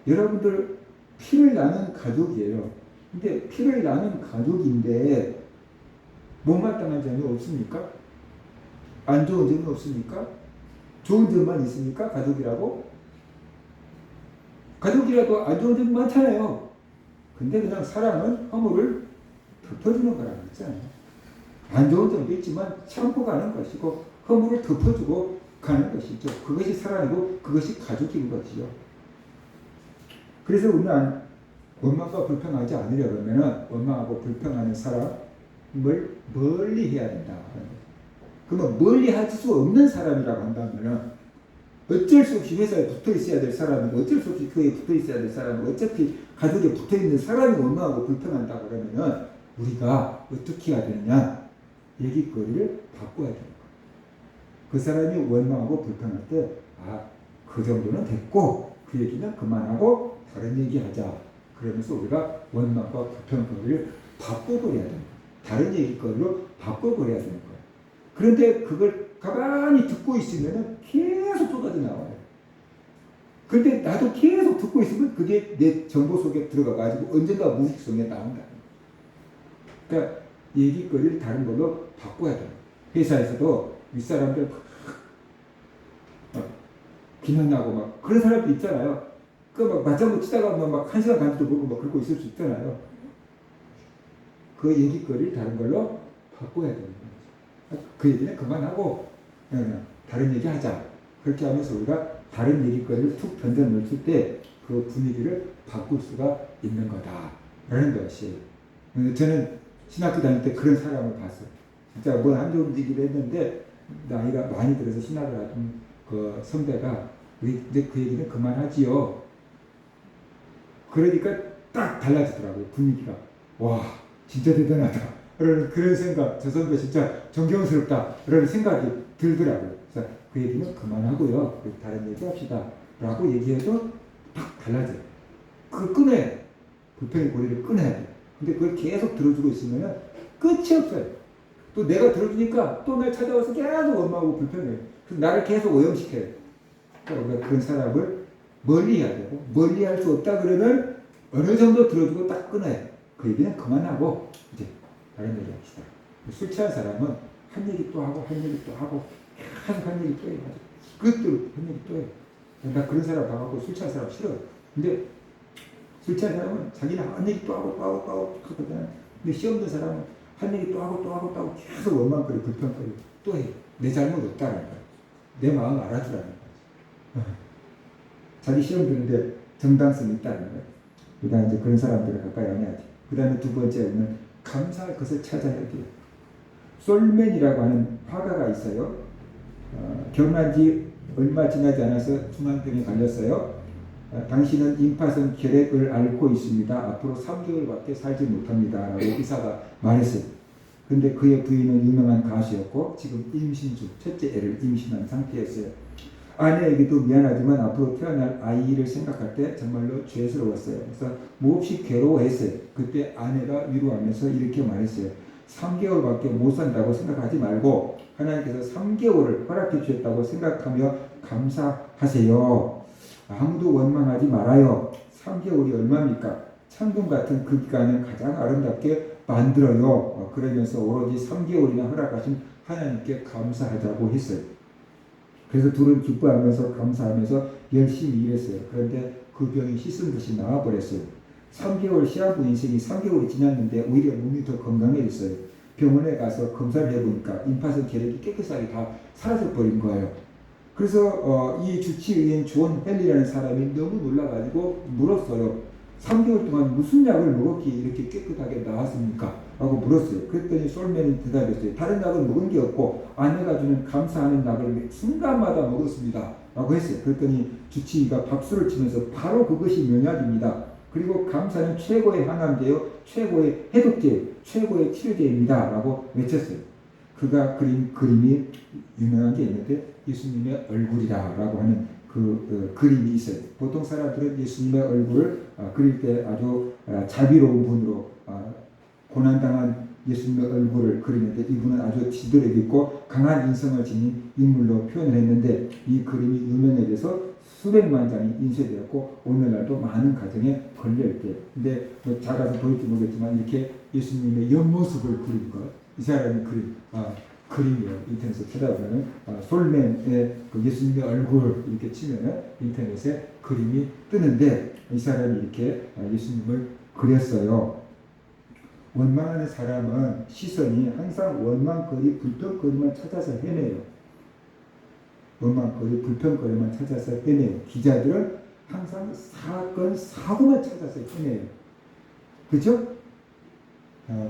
여러분들 피를 나는 가족이에요. 근데 피를 나는 가족인데 못마땅한 점이 없습니까? 안 좋은 점이 없습니까? 좋은 점만 있습니까? 가족이라고? 가족이라도 안 좋은 점이 많잖아요. 근데 그냥 사랑은 허물을 덮어주는 거라고 했잖아요. 안 좋은 점도 있지만 참고 가는 것이고 허물을 덮어주고 가는 것이죠. 그것이 사랑이고 그것이 가족인 것이죠. 그래서 우리는 원망과 불평하지 않으려면 원망하고 불평하는 사람을 멀리 해야 된다. 그러면 멀리 할 수 없는 사람이라고 한다면 어쩔 수 없이 회사에 붙어 있어야 될 사람이고 어쩔 수 없이 교회에 붙어 있어야 될 사람이고 어차피 가족에 붙어 있는 사람이 원망하고 불평한다 그러면 우리가 어떻게 해야 되느냐? 얘기거리를 바꿔야 되는 거예요. 그 사람이 원망하고 불평할 때 그 정도는 됐고 그 얘기는 그만하고 다른 얘기하자. 그러면서 우리가 원망과 불평거리를 바꿔버려야 됩니다. 다른 얘기거리로 바꿔버려야 되는 거예요. 그런데 그걸 가만히 듣고 있으면 계속 쏟아져 나와요. 그런데 나도 계속 듣고 있으면 그게 내 정보 속에 들어가가지고 언젠가 무의식 속에 나온다. 그러니까 얘기거리를 다른 걸로 바꿔야 돼요. 회사에서도 윗사람들 비난하고 막 그런 사람도 있잖아요. 그 막 맞장구 치다가 막 1시간 간지도 모르고 막 그러고 있을 수 있잖아요. 그 얘기거리를 다른 걸로 바꿔야 되는 거죠. 그 얘기는 그만하고 그냥 다른 얘기 하자. 그렇게 하면서 우리가 다른 얘기거리를 툭 던져 넣을 때 그 분위기를 바꿀 수가 있는 거다라는 것이. 저는 신학교 다닐 때 그런 사람을 봤어요. 진짜 뭐 안 좋은 얘기를 했는데 나이가 많이 들어서 신학을 하던 그 선배가 근데 그 얘기는 그만하지요. 그러니까 딱 달라지더라고요. 분위기가. 와 진짜 대단하다. 그런 생각, 저 선배 진짜 존경스럽다. 그런 생각이 들더라고요. 그래서 그 얘기는 그만하고요. 다른 얘기 합시다. 라고 얘기해도 딱 달라져요. 그걸 끊어야 돼. 불평의 고리를 끊어야 돼. 근데 그걸 계속 들어주고 있으면 끝이 없어요. 또 내가 들어주니까 또 날 찾아와서 계속 원망하고 불평해요. 그래서 나를 계속 오염시켜요. 그러니까 우리가 그런 사람을 멀리 해야 되고, 멀리 할 수 없다 그러면 어느 정도 들어주고 딱 끊어야 돼. 그 얘기는 그만하고 이제 다른 얘기 합시다. 술 취한 사람은 한 얘기 또 하고 한 얘기 또 하고 계속 한 얘기 또 해요. 그것도 한 얘기 또 해요. 나 그런 사람 봐갖고 술 취한 사람 싫어요. 근데 술 취한 사람은 자기는 한 얘기 또 하고 또 하고 또 하고 하거든. 근데 시험 든 사람은 한 얘기 또 하고 또 하고 또 하고 계속 원망거리고 불평거리고 또 해요. 내 잘못 없다는 거야. 내 마음 알아주라는 거야. 자기 시험 드는데 정당성이 있다는 거야. 그다음 이제 그런 사람들을 가까이 안 해야지. 그 다음에 두 번째는 감사할 것을 찾아야 돼요. 솔맨이라고 하는 화가가 있어요. 결혼한 지 얼마 지나지 않아서 중환병에 걸렸어요. 당신은 임파선 결핵을 앓고 있습니다. 앞으로 3개월밖에 살지 못합니다. 라고 의사가 말했어요. 근데 그의 부인은 유명한 가수였고 지금 임신 중 첫째 애를 임신한 상태였어요. 아내에게도 미안하지만 앞으로 태어날 아이를 생각할 때 정말로 죄스러웠어요. 그래서 몹시 괴로워했어요. 그때 아내가 위로하면서 이렇게 말했어요. 3개월밖에 못 산다고 생각하지 말고 하나님께서 3개월을 허락해 주셨다고 생각하며 감사하세요. 아무도 원망하지 말아요. 3개월이 얼마입니까? 천금 같은 그 기간을 가장 아름답게 만들어요. 그러면서 오로지 3개월이나 허락하신 하나님께 감사하자고 했어요. 그래서 둘은 기뻐하면서 감사하면서 열심히 일했어요. 그런데 그 병이 씻은 듯이 나와버렸어요. 3개월 시한부 인생이 3개월이 지났는데 오히려 몸이 더 건강해졌어요. 병원에 가서 검사를 해보니까 임파선 결핵이 깨끗하게 다 사라져버린 거예요. 그래서 이 주치의인 존 헨리라는 사람이 너무 놀라가지고 물었어요. 3개월 동안 무슨 약을 먹었기에 이렇게 깨끗하게 나왔습니까? 라고 물었어요. 그랬더니 솔맨이 대답했어요. 다른 약은 먹은 게 없고 아내가 주는 감사하는 약을 순간마다 먹었습니다. 라고 했어요. 그랬더니 주치의가 박수를 치면서 바로 그것이 면약입니다. 그리고 감사는 최고의 항암제요, 최고의 해독제, 최고의 치료제입니다. 라고 외쳤어요. 그가 그린 그림이 유명한 게 있는데 예수님의 얼굴이다 라고 하는 그 그림이 있어요. 보통 사람들은 예수님의 얼굴을 그릴 때 아주 자비로운 분으로 고난당한 예수님의 얼굴을 그리는데 이분은 아주 지도력 있고 강한 인성을 지닌 인물로 표현을 했는데 이 그림이 유명해져서 수백만 장이 인쇄되었고 오늘날도 많은 가정에 걸려있대요. 근데 뭐 작아서 보일지 모르겠지만 이렇게 예수님의 옆모습을 그린 것, 이 사람이 그린 그림이에요. 인터넷에 찾아보면은 솔맨의 그 예수님의 얼굴 이렇게 치면은 인터넷에 그림이 뜨는데 이 사람이 이렇게 예수님을 그렸어요. 원망하는 사람은 시선이 항상 원망거리, 불평거리만 찾아서 헤매요. 원망거리, 불평거리만 찾아서 헤매요. 기자들은 항상 사건, 사고만 찾아서 헤매요. 그죠?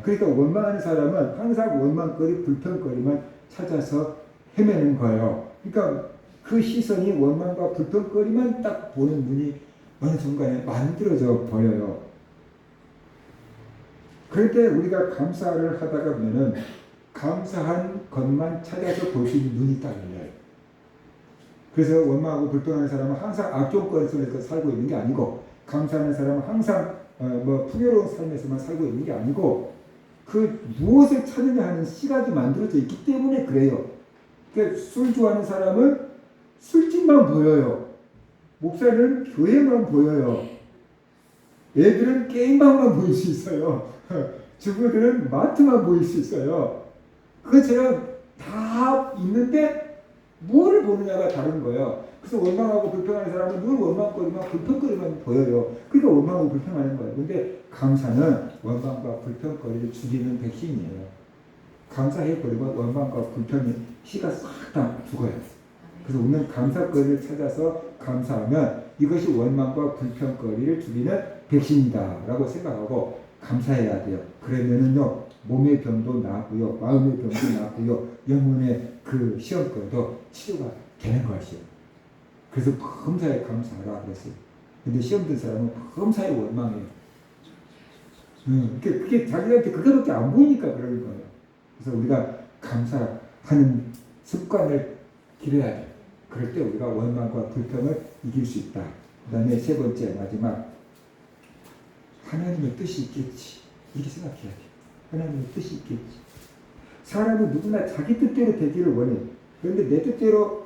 그러니까 원망하는 사람은 항상 원망거리, 불평거리만 찾아서 헤매는 거예요. 그러니까 그 시선이 원망과 불평거리만 딱 보는 눈이 어느 순간에 만들어져 버려요. 그럴 때 우리가 감사를 하다가 보면은 감사한 것만 찾아서 볼 수 있는 눈이 딱 열려요. 그래서 원망하고 불평하는 사람은 항상 악조건 속에서 살고 있는 게 아니고 감사하는 사람은 항상 풍요로운 삶에서만 살고 있는 게 아니고 그 무엇을 찾느냐 하는 시각이 만들어져 있기 때문에 그래요. 그러니까 술 좋아하는 사람은 술집만 보여요. 목사는 교회만 보여요. 애들은 게임방만 보일 수 있어요. 주부들은 마트만 보일 수 있어요. 그것처럼 다 있는데 뭐를 보느냐가 다른 거예요. 그래서 원망하고 불평하는 사람은 늘 원망거리만 불평거리만 보여요. 그러니까 원망하고 불평하는 거예요. 근데 감사는 원망과 불평거리를 죽이는 백신이에요. 감사해버리면 원망과 불평이 씨가 싹 다 죽어요. 그래서 우리는 감사거리를 찾아서 감사하면 이것이 원망과 불평거리를 죽이는 백신이다 라고 생각하고 감사해야 돼요. 그러면은요 몸의 병도 나았고요, 마음의 병도 나았고요, 영혼의 그 시험거리도 치료가 되는 것이에요. 그래서 범사에 감사하라 그랬어요. 근데 시험 든 사람은 범사에 원망해요. 그게 자기한테 그거밖에 안 보이니까 그러는 거예요. 그래서 우리가 감사하는 습관을 기르어야 돼요. 그럴 때 우리가 원망과 불평을 이길 수 있다. 그 다음에 세 번째 마지막, 하나님의 뜻이 있겠지. 이렇게 생각해야 돼. 하나님의 뜻이 있겠지. 사람은 누구나 자기 뜻대로 되기를 원해. 그런데 내 뜻대로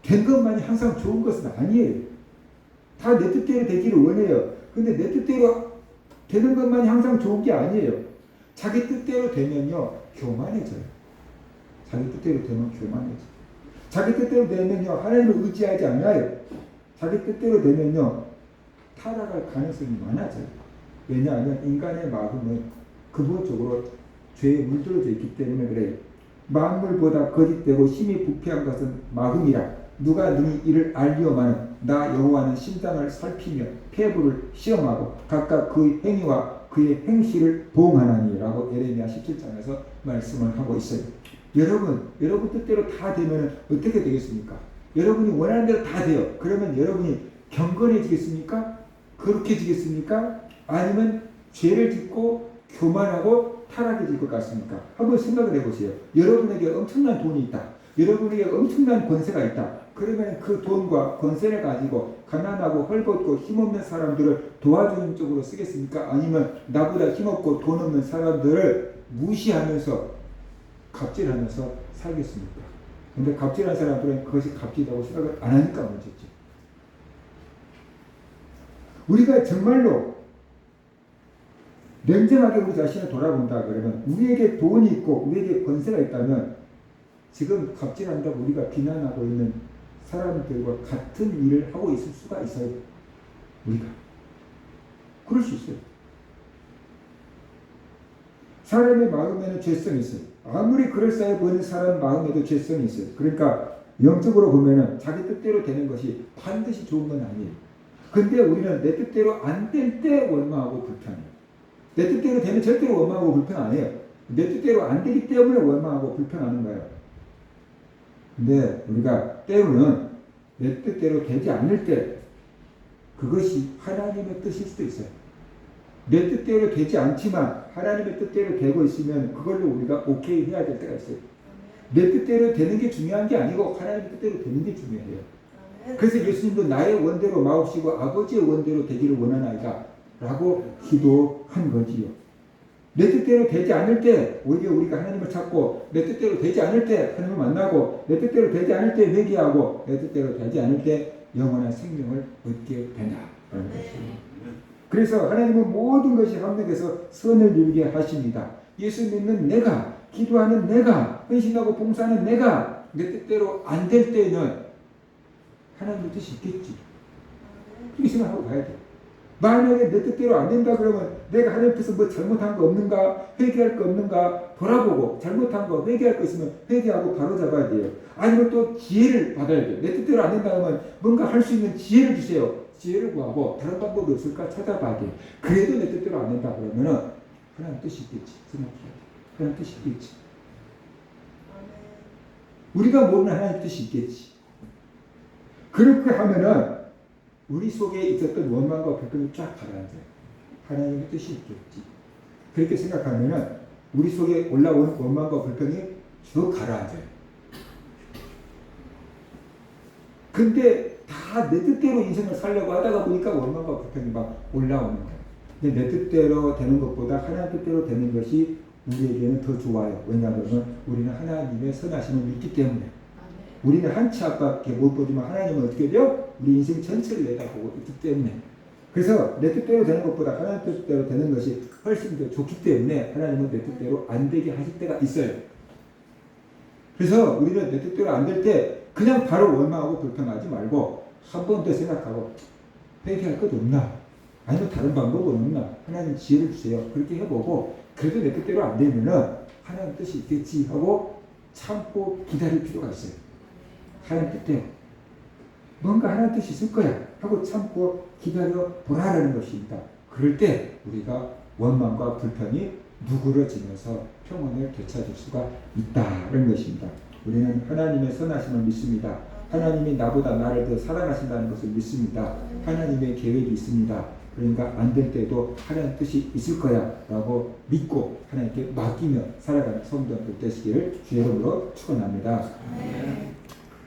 된 것만이 항상 좋은 것은 아니에요. 다 내 뜻대로 되기를 원해요. 근데 내 뜻대로 되는 것만이 항상 좋은 게 아니에요. 자기 뜻대로 되면요, 교만해져요. 자기 뜻대로 되면 교만해져요. 자기 뜻대로 되면요, 하나님을 의지하지 않아요. 자기 뜻대로 되면요, 타락할 가능성이 많아져요. 왜냐하면 인간의 마음은 근본적으로 죄에 물들어져 있기 때문에 그래요. 만물보다 거짓되고 힘이 부패한 것은 마음이라. 누가 능히 이를 알리오마는 나 여호와는 심장을 살피며 폐부를 시험하고 각각 그의 행위와 그의 행실을 보응하나니라고 에레미야 17장에서 말씀을 하고 있어요. 여러분 뜻대로 다 되면 어떻게 되겠습니까? 여러분이 원하는 대로 다 돼요. 그러면 여러분이 경건해지겠습니까? 거룩해지겠습니까? 아니면 죄를 짓고 교만하고 타락해질 것 같습니까? 한번 생각을 해보세요. 여러분에게 엄청난 돈이 있다. 여러분에게 엄청난 권세가 있다. 그러면 그 돈과 권세를 가지고 가난하고 헐벗고 힘없는 사람들을 도와주는 쪽으로 쓰겠습니까? 아니면 나보다 힘없고 돈 없는 사람들을 무시하면서 갑질하면서 살겠습니까? 근데 갑질한 사람들은 그것이 갑질이라고 생각을 안 하니까 문제죠. 우리가 정말로 냉정하게 우리 자신을 돌아본다 그러면, 우리에게 돈이 있고 우리에게 권세가 있다면 지금 갑질한다고 우리가 비난하고 있는 사람들과 같은 일을 하고 있을 수가 있어요. 우리가 그럴 수 있어요. 사람의 마음에는 죄성이 있어요. 아무리 그럴싸해 보이는 사람 마음에도 죄성이 있어요. 그러니까 영적으로 보면은 자기 뜻대로 되는 것이 반드시 좋은 건 아니에요. 근데 우리는 내 뜻대로 안 될 때 원망하고 불평해요. 내 뜻대로 되면 절대로 원망하고 불평 안 해요. 내 뜻대로 안 되기 때문에 원망하고 불평하는 거예요. 근데 우리가 때로는 내 뜻대로 되지 않을 때 그것이 하나님의 뜻일 수도 있어요. 내 뜻대로 되지 않지만 하나님의 뜻대로 되고 있으면 그걸로 우리가 오케이 해야 될 때가 있어요. 내 뜻대로 되는 게 중요한 게 아니고 하나님의 뜻대로 되는 게 중요해요. 그래서 예수님도 나의 원대로 마옵시고 아버지의 원대로 되기를 원하나이다 라고 기도한 거지요. 내 뜻대로 되지 않을 때 오히려 우리가 하나님을 찾고, 내 뜻대로 되지 않을 때 하나님을 만나고, 내 뜻대로 되지 않을 때 회개하고, 내 뜻대로 되지 않을 때 영원한 생명을 얻게 된다라는 것입니다. 그래서 하나님은 모든 것이 합력해서 선을 이루게 하십니다. 예수 믿는 내가, 기도하는 내가, 헌신하고 봉사하는 내가 내 뜻대로 안 될 때는 하나님의 뜻이 있겠지. 이렇게 생각하고 가야 돼. 만약에 내 뜻대로 안 된다 그러면 내가 하나님 앞에서 뭐 잘못한 거 없는가, 회개할 거 없는가 돌아보고, 잘못한 거 회개할 거 있으면 회개하고 바로 잡아야 돼요. 아니면 또 지혜를 받아야 돼요. 내 뜻대로 안 된다 하면 뭔가 할 수 있는 지혜를 주세요. 지혜를 구하고 다른 방법이 없을까 찾아봐야 돼요. 그래도 내 뜻대로 안 된다 그러면은 하나님 뜻이 있겠지. 생각해야 돼. 하나님 뜻이 있겠지. 우리가 모르는 하나님 뜻이 있겠지. 그렇게 하면은 우리 속에 있었던 원망과 불평이 쫙 가라앉아요. 하나님의 뜻이 있겠지. 그렇게 생각하면은 우리 속에 올라온 원망과 불평이 쭉 가라앉아요. 근데 다 내 뜻대로 인생을 살려고 하다가 보니까 원망과 불평이 막 올라오는 거예요. 근데 내 뜻대로 되는 것보다 하나님 뜻대로 되는 것이 우리에게는 더 좋아요. 왜냐하면 우리는 하나님의 선하심을 믿기 때문에. 우리는 한 치 앞밖에 못 보지만 하나님은 어떻게 돼요? 우리 인생 전체를 내다보고 있기 때문에. 그래서 내 뜻대로 되는 것보다 하나님 뜻대로 되는 것이 훨씬 더 좋기 때문에 하나님은 내 뜻대로 안 되게 하실 때가 있어요. 그래서 우리는 내 뜻대로 안 될 때 그냥 바로 원망하고 불평하지 말고 한 번 더 생각하고 회개할 것 없나? 아니면 다른 방법은 없나? 하나님 지혜를 주세요. 그렇게 해보고 그래도 내 뜻대로 안 되면은 하나님 뜻이 있겠지 하고 참고 기다릴 필요가 있어요. 하나님 뜻대로 뭔가 하나님 뜻이 있을 거야 하고 참고 기다려 보라라는 것입니다. 그럴 때 우리가 원망과 불평이 누그러지면서 평온을 되찾을 수가 있다는 것입니다. 우리는 하나님의 선하심을 믿습니다. 하나님이 나보다 나를 더 사랑하신다는 것을 믿습니다. 하나님의 계획이 있습니다. 그러니까 안 될 때도 하나님 뜻이 있을 거야 라고 믿고 하나님께 맡기며 살아가는 성도들 되시기를 주의 이름으로 축원합니다.